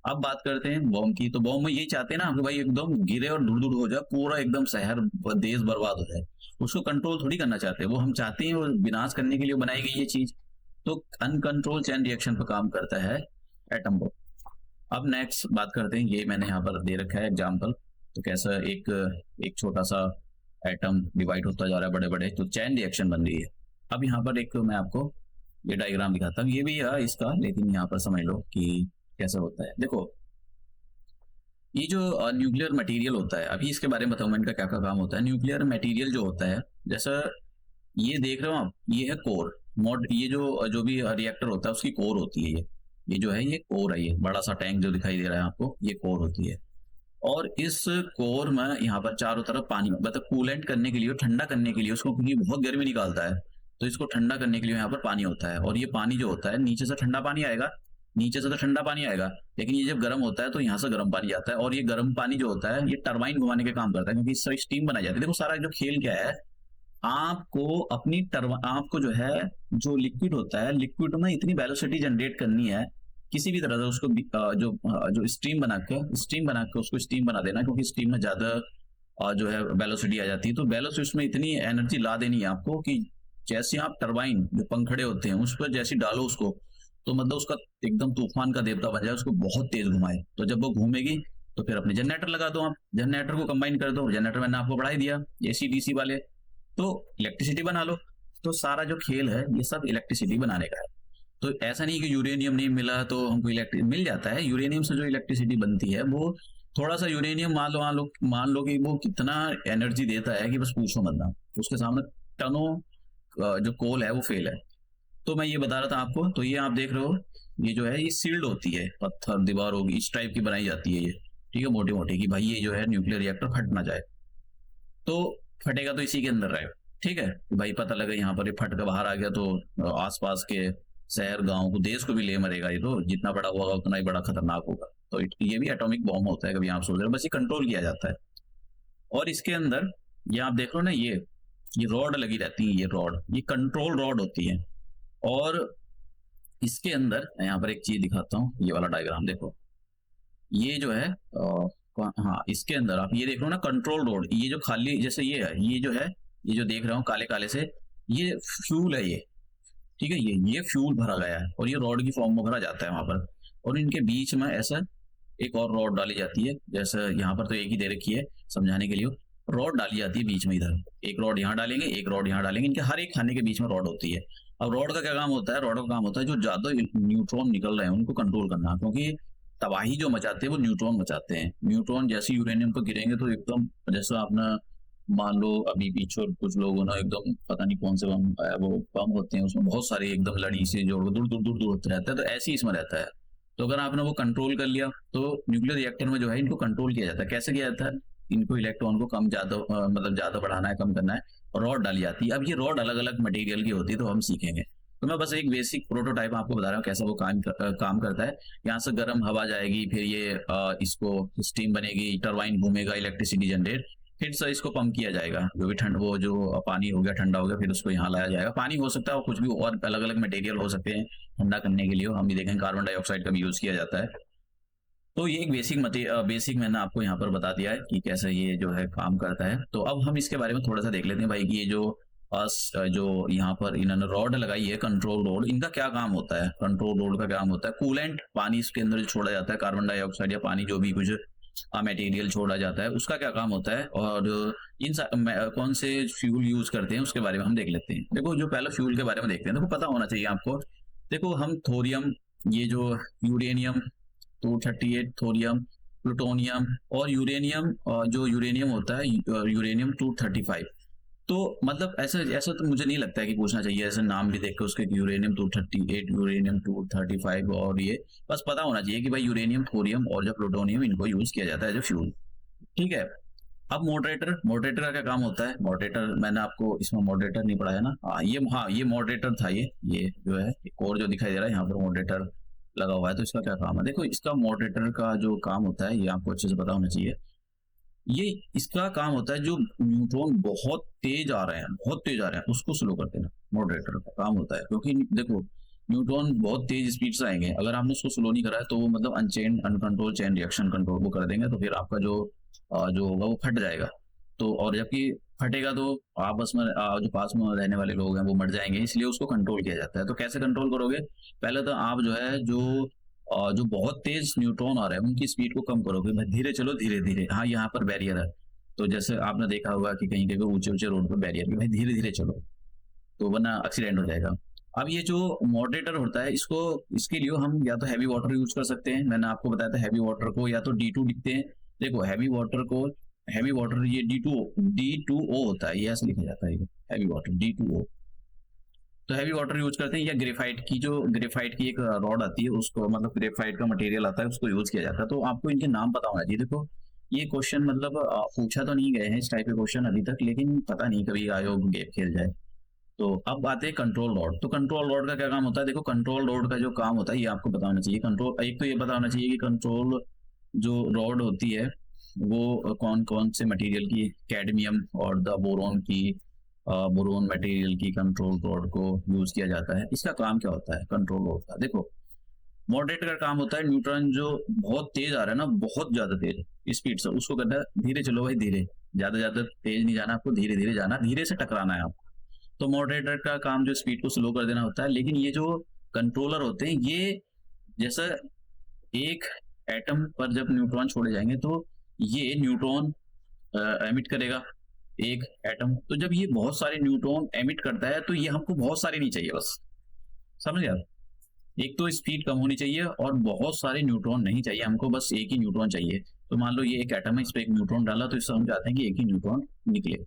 अब बात करते हैं बॉम्ब की। तो बॉम्ब में यही चाहते हैं ना कि भाई एकदम गिरे और धुल धुल हो जाए, पूरा एकदम शहर देश बर्बाद हो जाए, उसको कंट्रोल थोड़ी करना चाहते हैं, वो हम चाहते हैं वो विनाश करने के लिए बनाई गई ये चीज। तो अनकंट्रोल चैन रिएक्शन पर काम करता है एटम बम। अब नेक्स्ट बात करते हैं, ये मैंने यहाँ पर दे रखा है एग्जाम्पल, तो कैसा एक छोटा सा एटम डिवाइड होता जा रहा है बड़े बड़े, तो चैन रिएक्शन बन रही है। अब यहाँ पर एक मैं आपको ये डायग्राम दिखाता हूँ, ये भी है इसका, लेकिन यहाँ पर समझ लो कि कैसा होता है। देखो ये जो न्यूक्लियर मटेरियल होता है, अभी इसके बारे में बताऊंगा इनका क्या क्या काम होता है। न्यूक्लियर मटेरियल जो होता है, जैसा ये देख रहे हो आप, ये है कोर मॉड, ये जो भी रिएक्टर होता है उसकी कोर होती है, ये जो है ये कोर है, ये बड़ा सा टैंक जो दिखाई दे रहा है आपको, ये कोर होती है। और इस कोर में यहाँ पर चारों तरफ पानी, मतलब कूलेंट करने के लिए, ठंडा करने के लिए उसको, क्योंकि बहुत गर्मी निकालता है, तो इसको ठंडा करने के लिए यहाँ पर पानी होता है, और ये पानी जो होता है नीचे से ठंडा पानी आएगा, नीचे से तो ठंडा पानी आएगा, लेकिन ये जब गर्म होता है तो यहाँ से गर्म पानी जाता है, और ये गर्म पानी जो होता है ये टरबाइन घुमाने के काम करता है, क्योंकि इससे स्टीम बनाई जाती है। देखो सारा जो खेल क्या है, आपको अपनी आपको जो है जो लिक्विड होता है, लिक्विड में इतनी वेलोसिटी जनरेट करनी है किसी भी तरह से उसको जो स्टीम बना के उसको स्टीम बना देना, क्योंकि स्टीम में ज्यादा जो है वेलोसिटी आ जाती है, तो वेलोसिटी में इतनी एनर्जी ला देनी है आपको कि जैसे आप टरबाइन जो पंखड़े होते हैं उस पर जैसे डालो उसको, तो मतलब उसका एकदम तूफान का देवता बन जाए, उसको बहुत तेज घुमाए, तो जब वो घूमेगी तो फिर अपने जनरेटर लगा दो, आप जनरेटर को कंबाइन कर दो, जनरेटर मैंने आपको बढ़ाई दिया एसी डीसी वाले, तो इलेक्ट्रिसिटी बना लो। तो सारा जो खेल है ये सब इलेक्ट्रिसिटी बनाने का है। तो ऐसा नहीं कि यूरेनियम नहीं मिला तो हमको इलेक्ट्रिक मिल जाता है, यूरेनियम से जो इलेक्ट्रिसिटी बनती है वो थोड़ा सा यूरेनियम मान लो कि वो कितना एनर्जी देता है कि बस पूछो मत ना, उसके सामने टनों जो कोल है वो फेल है। तो मैं ये बता रहा था आपको, तो ये आप देख रहे हो ये जो है ये सील्ड होती है, पत्थर दीवार होगी इस टाइप की बनाई जाती है ये, ठीक है, मोटी मोटी, कि भाई ये जो है न्यूक्लियर रिएक्टर फट ना जाए, तो फटेगा तो इसी के अंदर रहेगा, ठीक है, भाई पता लगा यहाँ पर ये फट कर बाहर आ गया तो आसपास के शहर गांव को देश को भी ले मरेगा, ये तो जितना बड़ा होगा उतना ही बड़ा खतरनाक होगा। तो ये भी एटॉमिक बॉम्ब होता है, कभी आप सोच रहे हो, बस ये कंट्रोल किया जाता है। और इसके अंदर ये आप देख लो ना, ये रॉड लगी रहती है, ये कंट्रोल रॉड होती है, और इसके अंदर यहाँ पर एक चीज दिखाता हूँ, ये वाला डायग्राम देखो, ये जो है हाँ इसके अंदर आप ये देख लो ना कंट्रोल रॉड, ये जो खाली जैसे ये है, ये जो है ये जो देख रहा हूँ काले काले से, ये फ्यूल है ये, ठीक है, ये फ्यूल भरा गया है और ये रॉड की फॉर्म में भरा जाता है वहां पर, और इनके बीच में ऐसा एक और रॉड डाली जाती है, जैसे यहाँ पर तो एक ही दे रखी है समझाने के लिए, रॉड डाली जाती है बीच में, इधर एक रॉड यहाँ डालेंगे एक रॉड यहाँ डालेंगे, इनके हर एक खाने के बीच में रॉड होती है। अब रॉड का क्या काम होता है, रॉड का काम होता है जो ज्यादा न्यूट्रॉन निकल रहे हैं उनको कंट्रोल करना, क्योंकि तबाही जो मचाते हैं वो न्यूट्रॉन मचाते हैं, न्यूट्रॉन जैसे यूरेनियम पर गिरेंगे तो एकदम, जैसा आपने मान लो अभी पीछे कुछ लोगों ने एकदम पता नहीं कौन से बम वो बम होते हैं उसमें बहुत सारे एकदम लड़ी से जोड़ दूर दूर दूर दूर होते रहता है, तो ऐसे ही इसमें रहता है। तो अगर आपने वो कंट्रोल कर लिया तो न्यूक्लियर रिएक्टर में जो है इनको कंट्रोल किया जाता है। कैसे किया जाता है, इनको इलेक्ट्रॉन को कम ज्यादा मतलब ज्यादा बढ़ाना है कम करना है, रॉड डाली जाती है। अब ये रॉड अलग अलग मटेरियल की होती है तो हम सीखेंगे, तो मैं बस एक बेसिक प्रोटोटाइप आपको बता रहा हूँ कैसा वो काम करता है। यहाँ से गर्म हवा जाएगी, फिर ये इसको स्टीम बनेगी, टरबाइन घूमेगा, इलेक्ट्रिसिटी जनरेट, फिर से इसको पंप किया जाएगा, जो भी ठंड वो जो पानी हो गया ठंडा हो गया फिर उसको यहाँ लाया जाएगा। पानी हो सकता है और कुछ भी और अलग अलग मटेरियल हो सकते हैं ठंडा करने के लिए, हम भी देखेंगे कार्बन डाइऑक्साइड का भी यूज किया जाता है। तो ये एक बेसिक मैंने आपको यहाँ पर बता दिया है कि कैसे ये जो है काम करता है। तो अब हम इसके बारे में थोड़ा सा देख लेते हैं भाई कि ये जो यहाँ पर इन्होंने रॉड लगाई है कंट्रोल रॉड, इनका क्या काम होता है। कंट्रोल रॉड का काम होता है कूलेंट, पानी इसके अंदर छोड़ा जाता है, कार्बन डाइऑक्साइड या पानी जो भी कुछ मटेरियल छोड़ा जाता है उसका क्या काम होता है, और इन कौन से फ्यूल यूज करते हैं उसके बारे में हम देख लेते हैं। देखो जो पहले फ्यूल के बारे में देखते हैं, देखो पता होना चाहिए आपको। देखो हम थोरियम, ये जो यूरेनियम 238, थोरियम, प्लूटोनियम और यूरेनियम, जो यूरेनियम होता है यूरेनियम 235, तो मतलब ऐसा तो मुझे नहीं लगता है कि पूछना चाहिए ऐसे नाम भी देख के उसके यूरेनियम 238, यूरेनियम 235, और ये बस पता होना चाहिए कि भाई यूरेनियम, थोरियम और जो प्लूटोनियम इनको यूज किया जाता है एज फ्यूल, ठीक है। अब मॉडरेटर का क्या काम होता है। मॉडरेटर मैंने आपको इसमें मॉडरेटर नहीं पढ़ाया ना, ये मॉडरेटर था, ये जो है एक और जो दिखाई दे रहा है यहाँ पर मॉडरेटर लगा हुआ है, तो इसका क्या काम है। देखो इसका मॉडरेटर का जो काम होता है ये आपको अच्छे से पता होना चाहिए। ये इसका काम होता है जो न्यूट्रॉन बहुत तेज आ रहे हैं उसको स्लो कर देना, मॉडरेटर का काम होता है। क्योंकि देखो न्यूट्रॉन बहुत तेज स्पीड से आएंगे, अगर आपने उसको स्लो नहीं करा है तो वो मतलब अनकंट्रोल चेन रिएक्शन कंट्रोल वो कर देंगे, तो फिर आपका जो होगा वो फट जाएगा। तो और जबकि फटेगा तो आपस में जो पास में रहने वाले लोग हैं वो मर जाएंगे, इसलिए उसको कंट्रोल किया जाता है। तो कैसे कंट्रोल करोगे, पहले तो आप जो है जो बहुत तेज न्यूट्रॉन आ रहे हैं उनकी स्पीड को कम करोगे, धीरे चलो धीरे धीरे। हाँ यहाँ पर बैरियर है, तो जैसे आपने देखा होगा कि कहीं कहीं ऊंचे ऊंचे रोड पर बैरियर कि भाई धीरे धीरे चलो, तो वरना एक्सीडेंट हो जाएगा। अब ये जो मॉडरेटर होता है इसके लिए हम या तो हैवी वाटर यूज कर सकते हैं। मैंने आपको बताया था हैवी वाटर को या तो D2 लिखते हैं। देखो हैवी वाटर ये D2O होता है, ये ऐसे लिखा जाता है, हैवी वाटर D2O। तो हैवी वाटर यूज करते हैं, या ग्रेफाइट की एक रॉड आती है उसको, मतलब ग्रेफाइट का मटेरियल आता है उसको यूज किया जाता है। तो आपको इनके नाम पता होना चाहिए। देखो ये क्वेश्चन मतलब पूछा तो नहीं गए हैं इस टाइप के क्वेश्चन अभी तक, लेकिन पता नहीं कभी आयोग गेम खेल जाए। तो अब आते हैं कंट्रोल रॉड। तो कंट्रोल रॉड का क्या काम होता है? देखो कंट्रोल रॉड का जो काम होता है ये आपको पता होना चाहिए। कंट्रोल, एक तो ये पता होना चाहिए कि कंट्रोल जो रॉड होती है वो कौन कौन से मटेरियल की, कैडमियम और द बोरोन की, बोरोन मटेरियल की कंट्रोल रॉड को यूज किया जाता है। इसका काम क्या होता है कंट्रोल रॉड का? देखो मॉडरेटर का काम होता है न्यूट्रॉन जो बहुत तेज आ रहा है ना, बहुत ज्यादा तेज स्पीड से, उसको कहता है धीरे चलो भाई, धीरे, ज्यादा ज्यादा तेज नहीं जाना आपको, धीरे धीरे जाना, धीरे से टकराना है आपको। तो मॉडरेटर का काम जो स्पीड को स्लो कर देना होता है। लेकिन ये जो कंट्रोलर होते हैं ये जैसा एक एटम पर जब न्यूट्रॉन छोड़े जाएंगे तो ये न्यूट्रॉन एमिट करेगा एक एटम। तो जब ये बहुत सारे न्यूट्रॉन एमिट करता है तो ये हमको बहुत सारे नहीं चाहिए, बस समझ गया। एक तो स्पीड कम होनी चाहिए और बहुत सारे न्यूट्रॉन नहीं चाहिए हमको, बस एक ही न्यूट्रॉन चाहिए। तो मान लो ये एक एटम है, इस पर एक न्यूट्रॉन डाला तो इससे हम चाहते हैं कि एक ही न्यूट्रॉन निकले,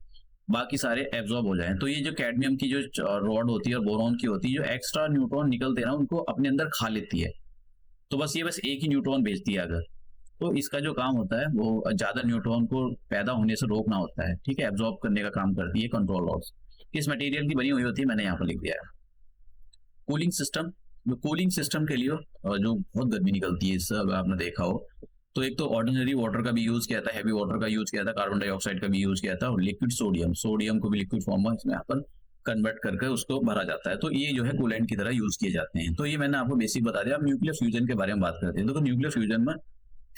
बाकी सारे एब्जॉर्ब हो जाएं। तो ये जो कैडमियम की जो रॉड होती है और बोरॉन की होती है, जो एक्स्ट्रा न्यूट्रॉन निकलते हैं ना उनको अपने अंदर खा लेती है। तो बस ये बस एक ही न्यूट्रॉन भेजती है अगर। तो इसका जो काम होता है वो ज्यादा न्यूट्रॉन को पैदा होने से रोकना होता है, ठीक है, एब्जॉर्ब करने का काम करती है कंट्रोल रॉड्स। किस मटेरियल की बनी हुई होती है मैंने यहाँ पर लिख दिया है। कूलिंग सिस्टम, जो कूलिंग सिस्टम के लिए जो बहुत गर्मी निकलती है इससे, अगर आपने देखा हो तो एक तो ऑर्डिनरी वाटर का भी यूज किया था, हैवी वाटर का यूज किया था, कार्बन डाइऑक्साइड का भी यूज किया था, और लिक्विड सोडियम, सोडियम को भी लिक्विड फॉर्म में इसमें अपन कन्वर्ट करके उसको भरा जाता है। तो ये जो है कूलेंट की तरह यूज किए जाते हैं। तो ये मैंने आपको बेसिक बता दिया। अब न्यूक्लियर फ्यूजन के बारे में बात करते हैं। तो न्यूक्लियर फ्यूजन में,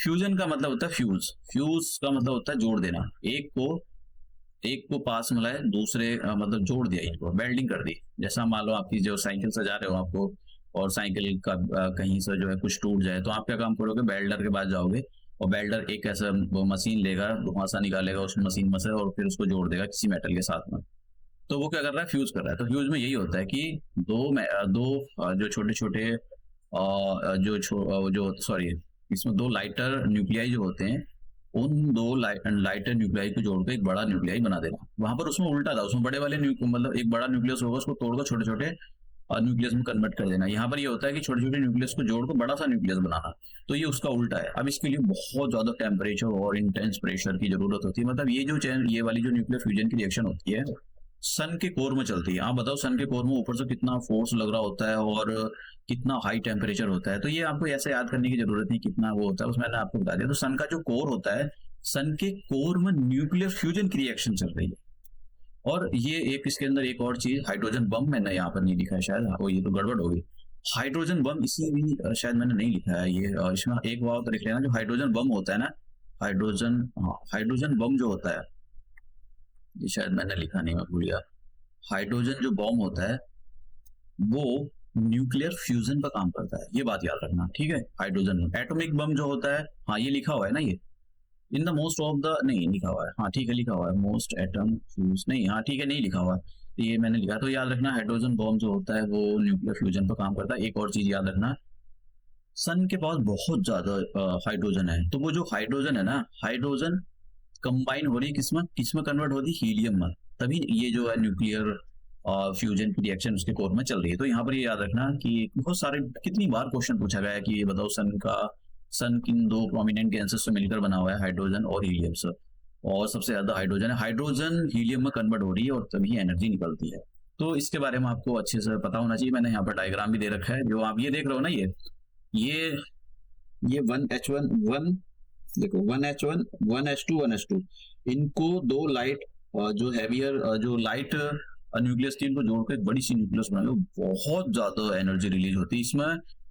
फ्यूजन का मतलब होता है फ्यूज, फ्यूज का मतलब होता है जोड़ देना। एक को पास मिलाए दूसरे, मतलब जोड़ दिया, इनको वेल्डिंग कर दी। जैसा मान लो आपकी जो साइकिल सजा रहे हो आपको, और साइकिल का कहीं से जो है कुछ टूट जाए, तो आप क्या काम करोगे, वेल्डर के पास जाओगे और वेल्डर एक ऐसा वो मशीन लेगा, धुआंसा निकालेगा उस मशीन में से और फिर उसको जोड़ देगा किसी मेटल के साथ में। तो वो क्या कर रहा है, फ्यूज कर रहा है। तो फ्यूज में यही होता है कि दो जो छोटे छोटे जो सॉरी, इसमें दो लाइटर न्यूक्लियाई जो होते हैं, उन दो लाइटर न्यूक्लियाई को जोड़कर एक बड़ा न्यूक्लियाई बना देना। वहां पर उसमें उल्टा था, उसमें बड़े वाले मतलब एक बड़ा न्यूक्लियस होगा, उसको तोड़कर छोटे छोटे न्यूक्लियस में कन्वर्ट कर देना। यहाँ पर ये होता है कि छोटे छोटे न्यूक्लियस को जोड़कर बड़ा सा न्यूक्लियस बनाना। तो ये उसका उल्टा है। अब इसके लिए बहुत ज्यादा टेम्परेचर और इंटेंस प्रेशर की जरूरत होती है। मतलब ये वाली जो न्यूक्लियर फ्यूजन की रिएक्शन होती है सन के कोर में चलती है। आप बताओ सन के कोर में ऊपर से कितना फोर्स लग रहा होता है और कितना हाई टेम्परेचर होता है। तो ये आपको ऐसे याद करने की जरूरत नहीं कितना वो होता है, उसमें मैंने आपको बता दिया। तो सन का जो कोर होता है, सन के कोर में न्यूक्लियर फ्यूजन की रिएक्शन चल रही है। और ये एक इसके अंदर एक और चीज, हाइड्रोजन बम, मैंने यहाँ पर नहीं लिखा है शायद, वो ये तो गड़बड़ होगी। हाइड्रोजन बम इसलिए भी शायद मैंने नहीं लिखा है ये, इसमें एक बात तो लिख लेना, जो हाइड्रोजन बम होता है ना, हाइड्रोजन, हाँ हाइड्रोजन बम जो होता है, ये शायद मैंने लिखा नहीं, मैं भूल गया। हाइड्रोजन जो बॉम्ब होता है वो न्यूक्लियर फ्यूजन का काम करता है, ये बात याद रखना, ठीक है। हाइड्रोजन एटॉमिक बम जो होता है, हाँ ये लिखा हुआ है ना, ये in the most of the, नहीं लिखा हुआ है, हाँ ठीक है लिखा हुआ है, मोस्ट एटम फ्यूज, नहीं हाँ ठीक है नहीं लिखा हुआ है, तो ये मैंने लिखा। तो याद रखना हाइड्रोजन बॉम्ब जो होता है वो न्यूक्लियर फ्यूजन का काम करता है। एक और चीज याद रखना, सन के पास बहुत ज्यादा हाइड्रोजन है। तो वो जो हाइड्रोजन है ना, हाइड्रोजन कंबाइन हो रही है किसमें, किसमें कन्वर्ट हो रही है, हीलियम में, तभी ये जो है न्यूक्लियर फ्यूजन की रिएक्शन उसके कोर में चल रही है। तो यहाँ पर ये याद रखना कि बहुत सारे, कितनी बार क्वेश्चन पूछा गया है कि ये बताओ सन किन दो प्रोमिनेंट गैसेस से मिलकर बना हुआ है, हाइड्रोजन और हीलियम से, और सबसे ज्यादा हाइड्रोजन है, हाइड्रोजन हीलियम में कन्वर्ट हो रही है और तभी एनर्जी निकलती है। तो इसके बारे में आपको अच्छे से पता होना चाहिए। मैंने यहाँ पर डायग्राम भी दे रखा है, जो आप ये देख रहे हो ना, ये 1H1 1, देखो 1H1 1H2 1H2, इनको दो लाइट जो हैवियर जो लाइट न्यूक्लियस थी इनको जोड़कर एक बड़ी सी न्यूक्लियस बना लो, बहुत ज्यादा एनर्जी रिलीज होती है इसमें।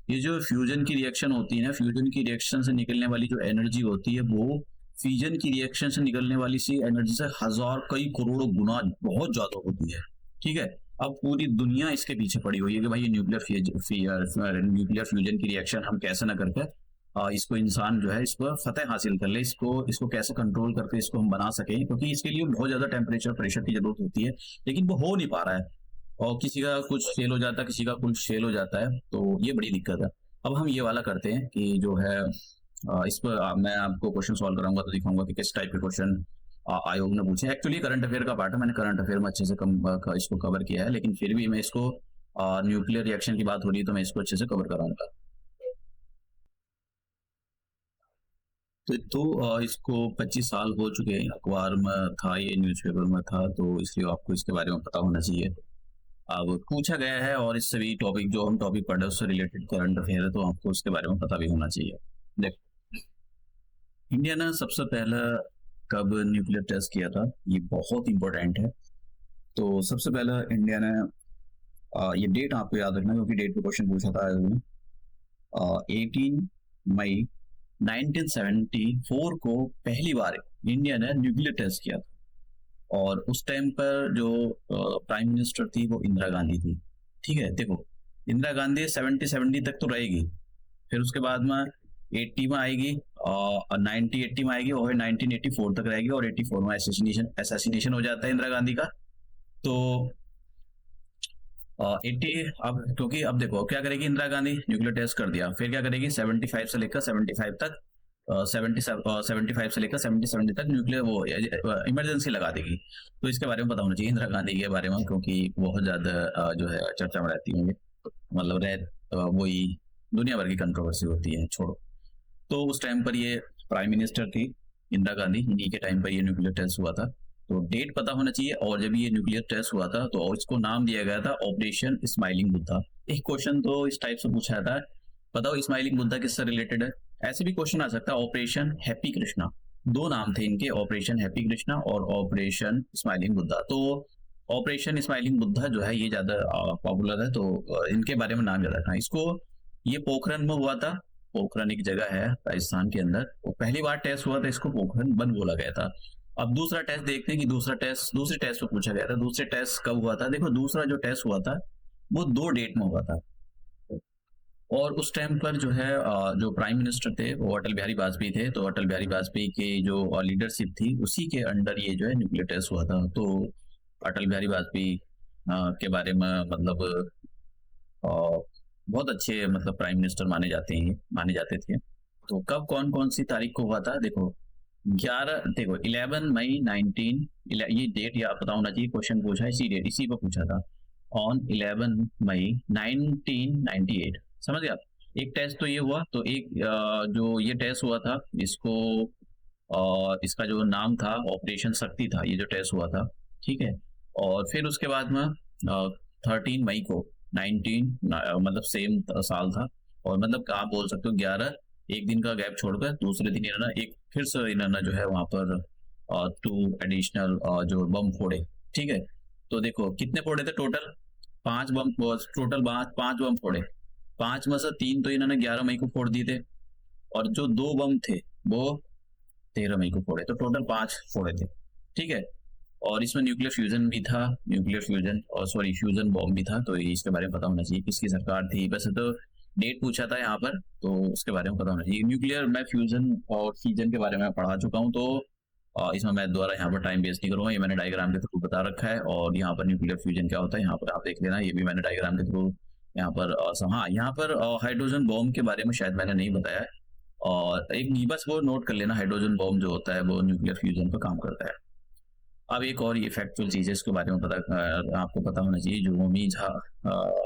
ये जो फ्यूजन की रिएक्शन होती है ना, फ्यूजन की रिएक्शन से निकलने वाली जो एनर्जी होती है वो फ्यूजन की रिएक्शन से निकलने वाली सी एनर्जी से हजार कई करोड़ों गुना बहुत ज्यादा होती है, ठीक है। अब पूरी दुनिया इसके पीछे पड़ी हुई है कि भाई ये न्यूक्लियर फ्यूजन की रिएक्शन हम कैसे ना करके इसको इंसान जो है इस पर फतेह हासिल कर ले, इसको कैसे कंट्रोल करके इसको हम बना सकें, क्योंकि इसके लिए बहुत ज्यादा टेम्परेचर प्रेशर की जरूरत होती है, लेकिन वो हो नहीं पा रहा है। और किसी का कुछ फेल हो जाता है, किसी का कुछ फेल हो जाता है, तो ये बड़ी दिक्कत है। अब हम ये वाला करते हैं कि जो है इस पर मैं आपको क्वेश्चन सॉल्व कराऊंगा तो दिखाऊंगा कि किस टाइप के क्वेश्चन आयोग ने पूछे। एक्चुअली करंट अफेयर का पार्ट है, मैंने करंट अफेयर में अच्छे से इसको कवर किया है, लेकिन फिर भी मैं इसको न्यूक्लियर रिएक्शन की बात हो रही है तो मैं इसको अच्छे से कवर कराऊंगा। तो इसको 25 साल हो चुके हैं, अखबार में था, ये न्यूज़पेपर में था, तो इसलिए आपको इसके बारे में पता होना चाहिए। अब पूछा गया है और इससे भी टॉपिक जो हम टॉपिक पढ़ रहे हैं उससे रिलेटेड करंट अफेयर है, तो आपको उसके बारे में पता भी होना चाहिए। देखो, इंडिया ने सबसे पहला कब न्यूक्लियर टेस्ट किया था, ये बहुत इंपॉर्टेंट है। तो सबसे पहला इंडिया ने ये डेट आपको याद रखना क्योंकि डेट पे क्वेश्चन पूछा था 18 मई 1974 को पहली बार इंडिया ने न्यूक्लियर टेस्ट किया था। और उस टाइम पर जो प्राइम मिनिस्टर थी वो इंदिरा गांधी थी। ठीक है, देखो इंदिरा गांधी 70 तक तो रहेगी, फिर उसके बाद में 80 में आएगी और 80 में आएगी और 1984 तक रहेगी और 84 में असैसिनेशन हो जाता है इंदिरा गांधी का। तो 80 अब क्योंकि अब देखो क्या करेगी इंदिरा गांधी, न्यूक्लियर टेस्ट कर दिया, फिर क्या करेगी 75 से लेकर 75 तक 75 से लेकर 77 तक न्यूक्लियर वो इमरजेंसी लगा देगी। तो इसके बारे में पता होना चाहिए इंदिरा गांधी के बारे में, क्योंकि बहुत ज्यादा जो है चर्चा में रहती है, मतलब वही दुनिया भर की कंट्रोवर्सी होती है, छोड़ो। तो उस टाइम पर ये प्राइम मिनिस्टर थी इंदिरा गांधी, इन्हीं के टाइम पर ये न्यूक्लियर टेस्ट हुआ था। तो डेट पता होना चाहिए। और जब ये न्यूक्लियर टेस्ट हुआ था तो इसको नाम दिया गया था ऑपरेशन स्माइलिंग बुद्धा। एक क्वेश्चन तो इस टाइप से पूछा था, बताओ स्माइलिंग बुद्धा किससे रिलेटेड है। ऐसे भी क्वेश्चन आ सकता है ऑपरेशन हैप्पी कृष्णा, दो नाम थे इनके, ऑपरेशन हैप्पी कृष्णा और ऑपरेशन स्माइलिंग बुद्धा। तो ऑपरेशन स्माइलिंग बुद्धा जो है ये ज्यादा पॉपुलर है, तो इनके बारे में नाम याद रखना। इसको ये पोखरण में हुआ था, पोखरण एक जगह है राजस्थान के अंदर, वो पहली बार टेस्ट हुआ था, इसको पोखरण वन बोला गया था। अब दूसरा टेस्ट देखते हैं कि दूसरे टेस्ट पे पूछा गया था, दूसरे टेस्ट कब हुआ था। देखो दूसरा जो टेस्ट हुआ था वो 2 डेट में हुआ था और उस टाइम पर जो है जो प्राइम मिनिस्टर थे वो अटल बिहारी वाजपेयी थे। तो अटल बिहारी वाजपेयी के जो लीडरशिप थी उसी के अंडर ये जो है न्यूक्लियर टेस्ट हुआ था। तो अटल बिहारी वाजपेयी के बारे में मतलब बहुत अच्छे मतलब प्राइम मिनिस्टर माने जाते थे। तो कब कौन कौन सी तारीख को हुआ था, देखो 11 मई 19, ये डेट या पता होना चाहिए, क्वेश्चन पूछा है इसी डेट, इसी पर पूछा था, ऑन 11 मई 1998। समझ गए आप। एक टेस्ट तो ये हुआ, तो एक जो ये टेस्ट हुआ था इसको इसका जो नाम था ऑपरेशन शक्ति था, ये जो टेस्ट हुआ था। ठीक है, और फिर उसके बाद में 13 मई को 19 मतलब सेम साल था, और मतलब आप बोल सकते हो 11 एक दिन का गैप छोड़कर दूसरे दिन इन्होंने एक फिर से इन्होंने जो है वहां पर 2 एडिशनल जो बम फोड़े। ठीक है, तो देखो कितने फोड़े थे टोटल, 5 बम, टोटल 5 बम फोड़े, 5 में से 3 तो इन्होंने 11 मई को फोड़ दिए थे और जो 2 बम थे वो 13 मई को फोड़े, तो टोटल 5 फोड़े थे। ठीक है, और इसमें न्यूक्लियर फ्यूजन भी था, फ्यूजन बॉम्ब भी था। तो इसके बारे में पता होना चाहिए किसकी सरकार थी। वैसे तो डेट पूछा था यहाँ पर, तो उसके बारे में पता होना चाहिए। न्यूक्लियर मैं फ्यूजन और फीजन के बारे में पढ़ा चुका हूँ, तो इसमें मैं द्वारा यहाँ पर टाइम वेस्ट नहीं करूंगा, ये मैंने डायग्राम के थ्रू बता रखा है। और यहाँ पर न्यूक्लियर फ्यूजन क्या होता है यहाँ पर आप देख लेना, ये भी मैंने डायग्राम के थ्रू यहाँ पर हाँ यहाँ पर हाइड्रोजन बॉम्ब के बारे में शायद मैंने नहीं बताया है, और एक बस वो नोट कर लेना, हाइड्रोजन बॉम्ब जो होता है वो न्यूक्लियर फ्यूजन पर काम करता है। अब एक और ये फैक्चुअल चीज है, इसके बारे में आपको पता होना चाहिए। जो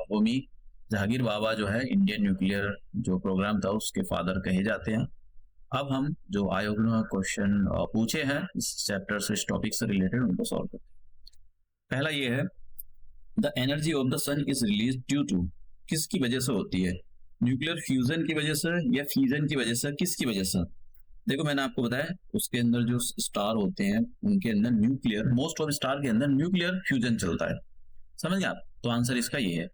होमी जहांगीर बाबा जो है इंडियन न्यूक्लियर जो प्रोग्राम था उसके फादर कहे जाते हैं। अब हम जो आयोग ने क्वेश्चन पूछे हैं इस चैप्टर से, इस टॉपिक से रिलेटेड, उनको सॉल्व करते हैं। पहला ये है, the energy of the sun is release due to, किसकी वजह से होती है, न्यूक्लियर फ्यूजन की वजह से या फ्यूजन की वजह से, किसकी वजह से। देखो मैंने आपको बताया उसके अंदर जो स्टार होते हैं उनके अंदर न्यूक्लियर, मोस्ट ऑफ स्टार के अंदर न्यूक्लियर फ्यूजन चलता है। समझ गए आप, तो आंसर इसका ये है।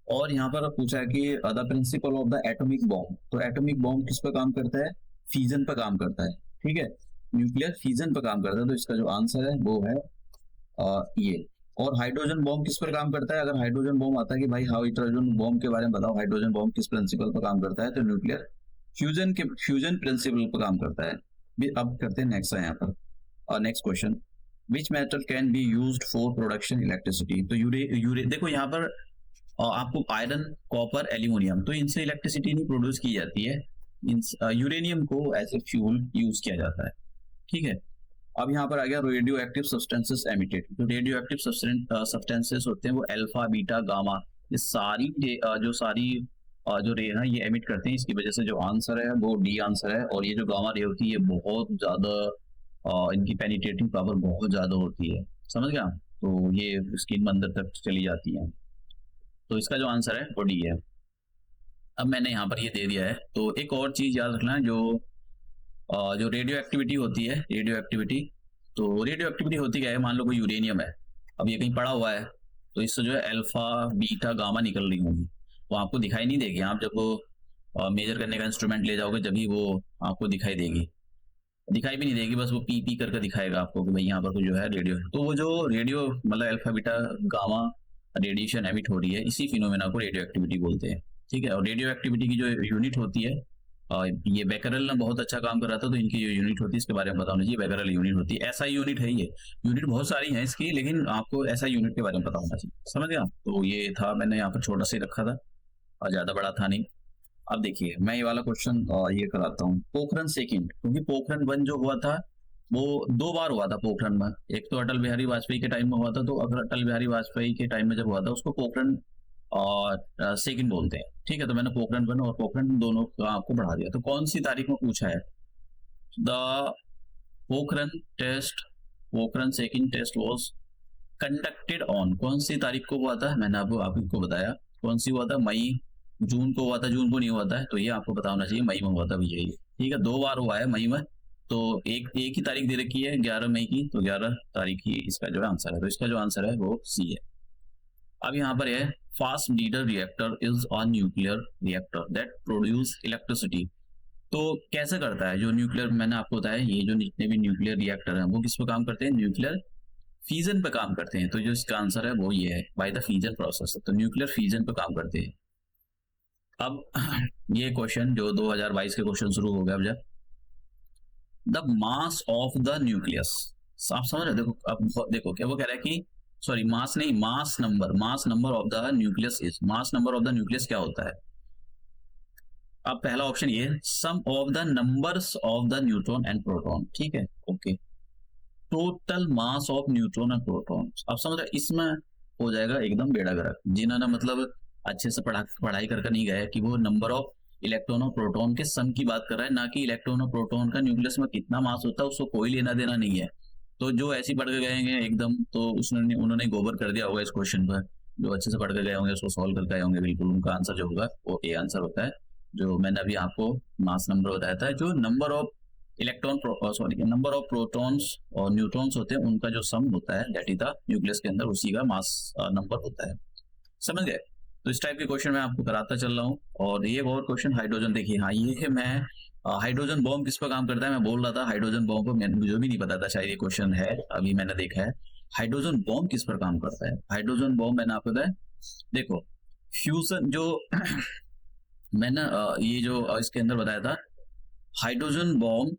और यहाँ पर पूछा है कि the principle of the atomic bomb, तो एटॉमिक बॉम्ब किस पर काम करता है, फ्यूजन पर काम करता है। ठीक है, न्यूक्लियर फ्यूजन पर काम करता है, तो इसका जो आंसर है वो है ये। और हाइड्रोजन बॉम्ब किस पर काम करता है, अगर हाइड्रोजन बॉम्ब आता है कि भाई हाइड्रोजन बॉम्ब के बारे में बताओ, हाइड्रोजन बॉम्ब किस प्रिंसिपल पर काम करता है, तो न्यूक्लियर फ्यूजन प्रिंसिपल पर काम करता है। अब करते हैं नेक्स्ट है यहाँ पर next question, which metal can be used for production electricity. तो यूरे देखो यहाँ पर आपको आयरन, कॉपर, एल्यूमिनियम, तो इनसे इलेक्ट्रिसिटी नहीं प्रोड्यूस की जाती है, यूरेनियम को एज ए फ्यूल यूज किया जाता है। ठीक है, अब यहाँ पर आ गया रेडियो एक्टिव सब्सटेंसेस एमिटेड। जो रेडियो एक्टिव सब्सटेंसेस होते हैं वो अल्फा, बीटा, गामा, ये सारी जो सारी जो रे है ये एमिट करते हैं। इसकी वजह से जो आंसर है वो डी आंसर है। और ये जो गामा रे होती है ये बहुत ज्यादा इनकी पेनिट्रेटिंग पावर बहुत ज्यादा होती है। समझ गया। तो ये स्किन में अंदर तक चली जाती हैं। तो इसका जो आंसर है वो डी है। अब मैंने यहाँ पर ये दे दिया है। तो एक और चीज़ याद रखना है, जो रेडियो एक्टिविटी होती है, रेडियो एक्टिविटी, तो रेडियो एक्टिविटी होती क्या है, मान लो कोई यूरेनियम है, अब ये कहीं पड़ा हुआ है, तो इससे जो है अल्फा बीटा गामा निकल रही होंगी, वो आपको दिखाई नहीं देगी। आप जब वो मेजर करने का इंस्ट्रूमेंट ले जाओगे जब ही वो आपको दिखाई देगी, दिखाई भी नहीं देगी, बस वो पी पी करके दिखाएगा आपको कि भाई यहाँ पर कोई जो है रेडियो। तो वो जो रेडियो मतलब alpha beta gamma radiation emit हो रही है, इसी फिनोमेना को रेडियो एक्टिविटी बोलते हैं। ठीक है, और रेडियो एक्टिविटी की जो यूनिट होती है, ये बेकरल ने बहुत अच्छा काम कर रहा था, तो इनकी जो यूनिट होती है इसके बारे में बताना चाहिए। बेकरल यूनिट होती है, ऐसा यूनिट है, ये यूनिट बहुत सारी है इसकी, लेकिन आपको ऐसा यूनिट के बारे में पता होना चाहिए। समझ गया? तो ये था, मैंने यहाँ पर छोटा सा ही रखा था और ज्यादा बड़ा था नहीं। अब देखिए मैं ये वाला क्वेश्चन ये कराता हूँ, पोखरण सेकंड, क्योंकि पोखरण 1 जो हुआ था वो 2 बार हुआ था पोखरण में। एक तो अटल बिहारी वाजपेयी के टाइम में हुआ था, तो अगर अटल बिहारी वाजपेयी के टाइम में जब हुआ था उसको पोखरण और सेकंड बोलते हैं। ठीक है, तो मैंने पोखरण 1 और पोखरण दोनों का आपको बढ़ा दिया। तो कौन सी तारीख में पूछा है? The Pokhran test, Pokhran second test was conducted on, कौन सी तारीख को हुआ था? मैंने आपको बताया कौन सी हुआ था, मई, जून को हुआ था, जून को नहीं हुआ था, तो ये आपको पता होना चाहिए, मई में हुआ था भैया ये। ठीक है, 2 बार हुआ है मई में, तो एक ही तारीख दे रखी है 11 मई की, तो 11 तारीख ही इसका जो आंसर है। तो इसका जो आंसर है वो सी है। अब यहाँ पर है, fast leader reactor is a nuclear reactor that produce electricity. तो कैसे करता है जो न्यूक्लियर, मैंने आपको बताया ये जो जितने भी न्यूक्लियर रिएक्टर हैं वो किस पे काम करते हैं? न्यूक्लियर फीजन पे काम करते हैं। तो जो इसका आंसर है वो ये है, बाय द फीजन प्रोसेस। तो न्यूक्लियर फीजन पे काम करते हैं। अब ये क्वेश्चन जो 2022 के क्वेश्चन शुरू हो गया, अब जब the mass of the nucleus, आप समझ रहे? देखो अब देखो क्या वो कह रहा है कि सॉरी मास नहीं, mass number, mass number of the nucleus is, mass number of the nucleus क्या होता है? अब पहला ऑप्शन ये, sum of the numbers of the neutron and proton. ठीक है, okay, total mass of neutron and proton. आप समझ रहे, इसमें हो जाएगा एकदम बेड़ा गर्क। जिन्होंने मतलब अच्छे से पढ़ाई करके नहीं गया कि वो नंबर ऑफ इलेक्ट्रॉन और प्रोटॉन के सम की बात कर रहा है, ना कि इलेक्ट्रॉन और प्रोटॉन का न्यूक्लियस में कितना मास होता है उसको कोई लेना देना नहीं है। तो जो ऐसे पढ़ के गए हैं एकदम, तो उसने उन्होंने गोबर कर दिया होगा इस क्वेश्चन पर। जो अच्छे से पढ़ के गए होंगे उसको सॉल्व करके आए होंगे, बिल्कुल उनका आंसर जो होगा वो ए आंसर होता है। जो मैंने अभी आपको मास नंबर बताया था, जो number of electron sorry number of protons और न्यूट्रॉन्स होते हैं उनका जो सम होता है दैट इज द न्यूक्लियस के अंदर, उसी का मास नंबर होता है। समझ गए? तो इस टाइप के क्वेश्चन मैं आपको कराता चल रहा हूँ। और ये और क्वेश्चन हाइड्रोजन, देखिए हाँ ये है, मैं हाइड्रोजन बॉम्ब किस पर काम करता है मैं बोल रहा था, हाइड्रोजन बॉम्ब पर मुझे भी नहीं पता था, शायद ये क्वेश्चन है, अभी मैंने देखा है। हाइड्रोजन बॉम्ब किस पर काम करता है? हाइड्रोजन बॉम्ब मैंने आपको बताया, देखो फ्यूजन जो मैंने ये जो इसके अंदर बताया था, हाइड्रोजन बॉम्ब,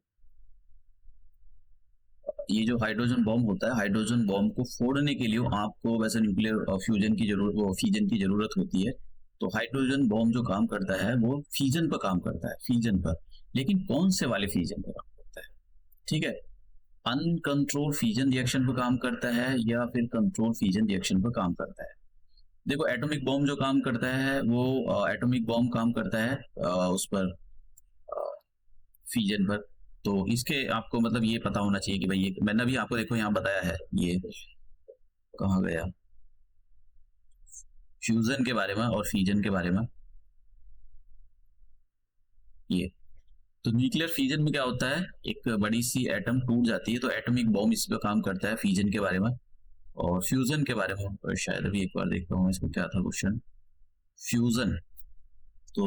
ये जो हाइड्रोजन बॉम्ब होता है, हाइड्रोजन बॉम्ब को फोड़ने के लिए आपको वैसे न्यूक्लियर फ्यूजन की जरूरत, फीजन की जरूरत होती है। तो हाइड्रोजन बॉम्ब जो काम करता है वो फीजन पर काम करता है, फीजन पर। लेकिन कौन से वाले फीजन पर काम करता है? ठीक है, अनकंट्रोल फीजन रिएक्शन पर काम करता है या फिर कंट्रोल फीजन रिएक्शन पर काम करता है? देखो एटॉमिक बॉम्ब जो काम करता है वो एटॉमिक बॉम्ब काम करता है उस पर फीजन पर। तो इसके आपको मतलब ये पता होना चाहिए कि भाई ये मैंने अभी आपको देखो यहाँ बताया है, ये कहाँ गया, फ्यूजन के बारे में और फीजन के बारे में। ये तो न्यूक्लियर फीजन में क्या होता है, एक बड़ी सी एटम टूट जाती है, तो एटॉमिक बॉम्ब इस पे काम करता है फीजन के बारे में। और फ्यूजन के बारे में शायद अभी एक बार देखता हूँ इसको, क्या था क्वेश्चन, फ्यूजन। तो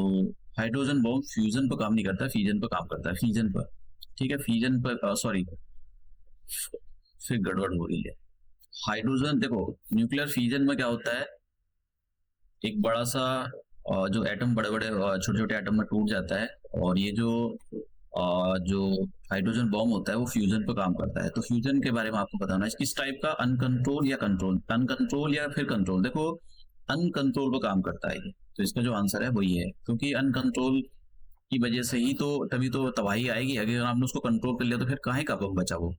हाइड्रोजन बॉम्ब फ्यूजन पर काम नहीं करता, फीजन पर काम करता है, फीजन पर। ठीक है, फीजन पर सॉरी फिर गड़बड़ हो रही है। हाइड्रोजन देखो न्यूक्लियर फ्यूजन में क्या होता है, एक बड़ा सा जो एटम बड़े बड़े छोटे छोटे एटम में टूट जाता है, और ये जो हाइड्रोजन बॉम्ब होता है वो फ्यूजन पर काम करता है। तो फ्यूजन के बारे में आपको बताना है किस टाइप का, अनकंट्रोल या कंट्रोल, अनकंट्रोल या फिर कंट्रोल। देखो अनकंट्रोल पर काम करता है ये, तो इसका जो आंसर है वो ये है, क्योंकि अनकंट्रोल की वजह से ही तो तभी तो तबाही आएगी। अगर आपने उसको कंट्रोल कर लिया तो फिर काहे का बम बचा वो।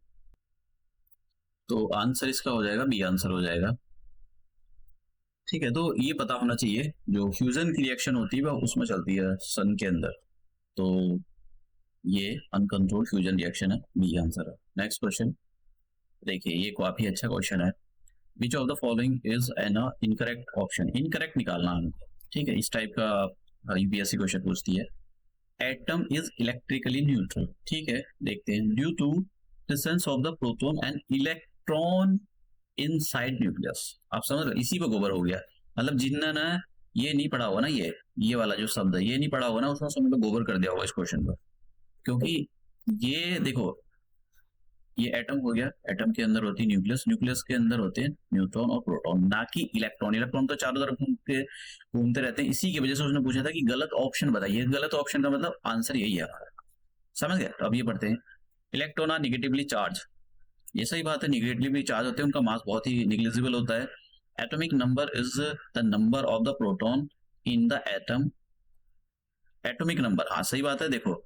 तो आंसर इसका हो जाएगा बी आंसर हो जाएगा। ठीक है, तो ये पता होना चाहिए जो फ्यूजन की रिएक्शन होती है वह उसमें चलती है सन के अंदर। तो ये अनकंट्रोल्ड फ्यूजन रिएक्शन है, बी आंसर है। नेक्स्ट क्वेश्चन देखिए, ये काफी अच्छा क्वेश्चन है। विच of the following is an incorrect option, incorrect निकालना हमको, ठीक है, इस टाइप का यूपीएससी क्वेश्चन पूछती है। एटम इज इलेक्ट्रिकली न्यूट्रल, ठीक है, देखते हैं, due to distance of the proton and electron inside nucleus. आप समझ रहे, इसी पे गोबर हो गया, मतलब जितना ना ये नहीं पढ़ा होगा ना, ये वाला जो शब्द है ये नहीं पढ़ा होगा ना, उसने समझ लो गोबर कर दिया होगा इस क्वेश्चन पर। क्योंकि ये देखो, ये एटम हो गया, एटम के अंदर होती है न्यूक्लियस, न्यूक्लियस के अंदर होते हैं न्यूट्रॉन और प्रोटॉन, ना कि इलेक्ट्रॉन। इलेक्ट्रॉन तो चारों तरफ घूमते रहते हैं, इसी की वजह से उसने पूछा था कि गलत ऑप्शन बताइए। गलत ऑप्शन का मतलब आंसर यही है हमारा, समझ गए। तो अब ये पढ़ते हैं, इलेक्ट्रॉन आर निगेटिवली चार्ज, ये सही बात है, निगेटिवली चार्ज होते हैं, उनका मास बहुत ही निग्लिजिबल होता है। Atomic number is the number of the proton in the atom, atomic number, हाँ सही बात है। देखो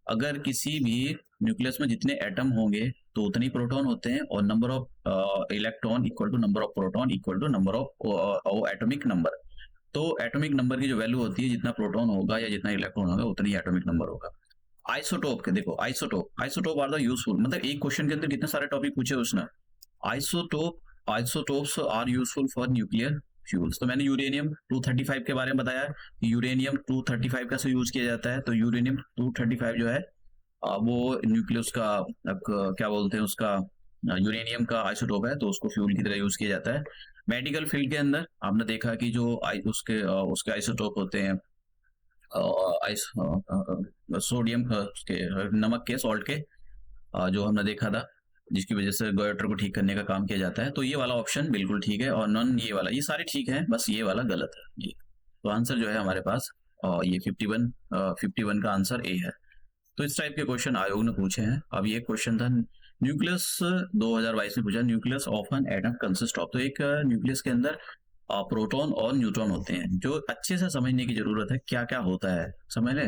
अगर किसी भी न्यूक्लियस में जितने एटम होंगे तो उतने ही प्रोटॉन होते हैं, और number of electron equal to number of proton equal to number of atomic number. तो एटॉमिक नंबर की जो वैल्यू होती है, जितना प्रोटॉन होगा या जितना इलेक्ट्रॉन होगा उतनी एटॉमिक नंबर होगा। आइसोटोप के देखो, आइसोटोप आर द यूजफुल, मतलब एक क्वेश्चन के अंदर कितने सारे टॉपिक पूछे उसने। Isotopes are useful for nuclear fuels. तो मैंने यूरेनियम 235 के बारे में बताया, यूरेनियम 235 कैसे यूज किया जाता है। तो यूरेनियम 235 जो है वो न्यूक्लियस का क्या बोलते हैं उसका, यूरेनियम का आइसोटोप है, तो उसको फ्यूल की तरह यूज किया जाता है। मेडिकल फील्ड के अंदर आपने देखा कि जो उसके आइसोटोप होते हैं, सोडियम के, नमक के, सॉल्ट के, जो हमने देखा था, जिसकी वजह से गोइटर को ठीक करने का काम किया जाता है। तो ये वाला ऑप्शन बिल्कुल ठीक है, और नॉन ये वाला, ये सारे ठीक है, बस ये वाला गलत है ये। तो आंसर जो है हमारे पास ये 51 का आंसर ए है। तो इस टाइप के क्वेश्चन आयोग ने पूछे हैं। अब ये क्वेश्चन था न्यूक्लियस 2022 में पूछा, nucleus of an atom consist of. तो एक न्यूक्लियस के अंदर प्रोटॉन और न्यूट्रॉन होते हैं, जो अच्छे से समझने की जरूरत है क्या क्या होता है, समझ ले।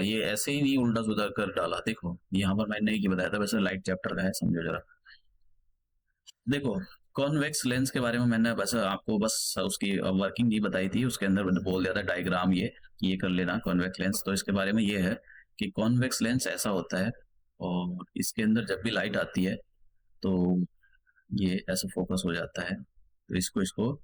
ये ऐसे ही नहीं उल्टा सुधा कर डाला। देखो यहाँ पर मैंने नहीं बताया था, वैसे लाइट चैप्टर का है, समझो जरा। देखो कॉन्वेक्स लेंस के बारे में मैंने बस आपको बस उसकी वर्किंग ही बताई थी, उसके अंदर बोल दिया था डायग्राम ये कर लेना कॉन्वेक्स लेंस। तो इसके बारे में ये है कि कॉन्वेक्स लेंस ऐसा होता है, और इसके अंदर जब भी लाइट आती है तो ये ऐसा फोकस हो जाता है। तो इसको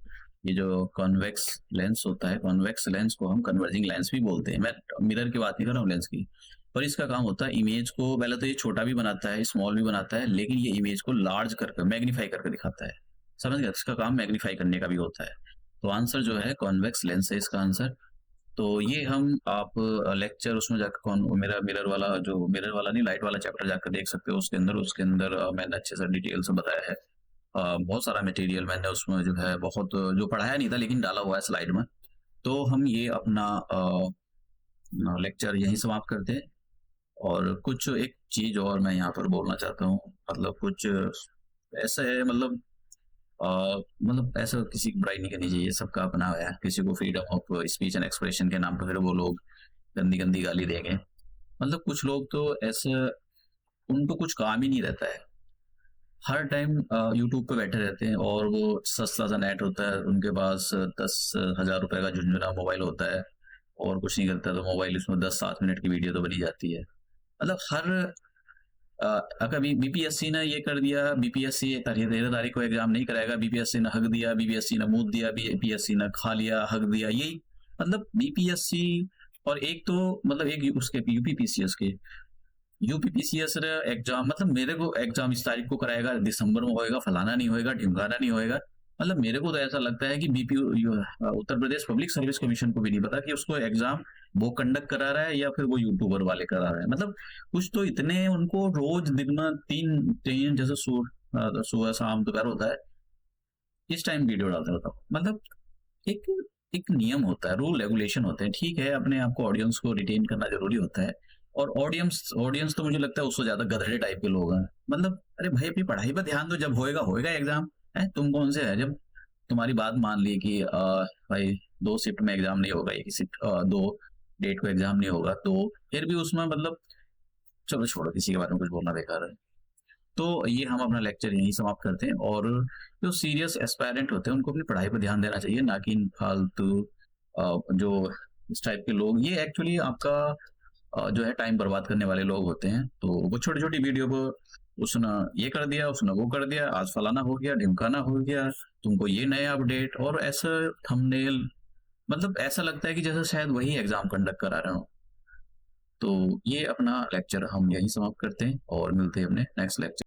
ये जो कॉन्वेक्स लेंस होता है, कॉन्वेक्स लेंस को हम कन्वर्जिंग लेंस भी बोलते हैं। मैं मिरर की बात नहीं कर रहा हूँ, लेंस की। पर इसका काम होता है इमेज को, पहले तो ये छोटा भी बनाता है, स्मॉल भी बनाता है, लेकिन ये इमेज को लार्ज करके, मैग्नीफाई करके दिखाता है, समझ गया। इसका काम मैग्नीफाई करने का भी होता है। तो आंसर जो है कॉन्वेक्स लेंस है इसका आंसर। तो ये हम आप लेक्चर उसमें जाकर कौन मेरा मिरर वाला नहीं, लाइट वाला चैप्टर जाकर देख सकते हो। उसके अंदर मैंने अच्छे से डिटेल से बताया है। बहुत सारा मटेरियल मैंने उसमें जो है बहुत जो पढ़ाया नहीं था, लेकिन डाला हुआ है स्लाइड में। तो हम ये अपना लेक्चर यहीं समाप्त करते हैं। और कुछ एक चीज और मैं यहाँ पर बोलना चाहता हूँ, मतलब कुछ ऐसा है, मतलब ऐसा किसी की बुराई नहीं करनी चाहिए, सबका अपना है। किसी को freedom of speech and expression के नाम पर फिर वो लोग गंदी गंदी गाली देंगे। मतलब कुछ लोग तो ऐसे, उनको कुछ काम ही नहीं रहता है, हर टाइम यूट्यूब पे बैठे रहते हैं, और वो सस्ता सा नेट होता है उनके पास, 10,000 रुपए का झुंझुना मोबाइल होता है, और कुछ नहीं करता, तो मोबाइल इसमें 10-7 मिनट की वीडियो तो बनी जाती है। मतलब हर अगर बीपीएससी ने ये कर दिया, बीपीएससी 13 तारीख को एग्जाम नहीं कराएगा, बीपीएससी ने हक दिया, बीपीएससी ने मुंह दिया, बीपीएससी ने खा लिया, हक दिया, यही मतलब बीपीएससी। और एक तो मतलब एक उसके यूपीपीसीएस के, यूपीपीसीएस एग्जाम, मतलब मेरे को एग्जाम इस तारीख को कराएगा, दिसंबर में होएगा, फलाना नहीं होएगा, ढिमकाना नहीं होएगा। मतलब मेरे को तो ऐसा लगता है कि Uttar Pradesh public service commission को भी नहीं पता कि उसको एग्जाम वो कंडक्ट करा रहा है या फिर वो यूट्यूबर वाले करा रहे हैं। मतलब कुछ तो इतने उनको रोज दिन में तीन जैसे सुबह शाम दोपहर होता है, इस टाइम वीडियो डालता रहता हूँ। मतलब एक एक नियम होता है, रूल रेगुलेशन होते हैं। ठीक है, अपने आप को ऑडियंस को रिटेन करना जरूरी होता है, और ऑडियंस तो मुझे लगता है उससे ज्यादा गधे टाइप के लोग हैं। मतलब अरे भाई अपनी पढ़ाई पर ध्यान दो, जब होएगा होएगा एग्जाम है, तुम कौन से है। जब तुम्हारी बात मान ली कि भाई 2 शिफ्ट में एग्जाम नहीं होगा, एक शिफ्ट 2 डेट को एग्जाम नहीं होगा, तो फिर भी उसमें मतलब चलो छोड़ो, किसी के बारे में कुछ बोलना बेकार है। तो ये हम अपना लेक्चर यहीं समाप्त करते हैं। और जो सीरियस एस्पायरेंट होते हैं उनको अपनी पढ़ाई पर ध्यान देना चाहिए, ना कि फालतू जो इस टाइप के लोग, ये एक्चुअली आपका जो है टाइम बर्बाद करने वाले लोग होते हैं। तो वो छोटी छोटी वीडियो को उसने ये कर दिया, उसने वो कर दिया, आज फलाना हो गया, ढिमकाना हो गया, तुमको ये नया अपडेट, और ऐसा थंबनेल, मतलब ऐसा लगता है कि जैसे शायद वही एग्जाम कंडक्ट करा रहे हो। तो ये अपना लेक्चर हम यहीं समाप्त करते हैं और मिलते हैं अपने नेक्स्ट लेक्चर।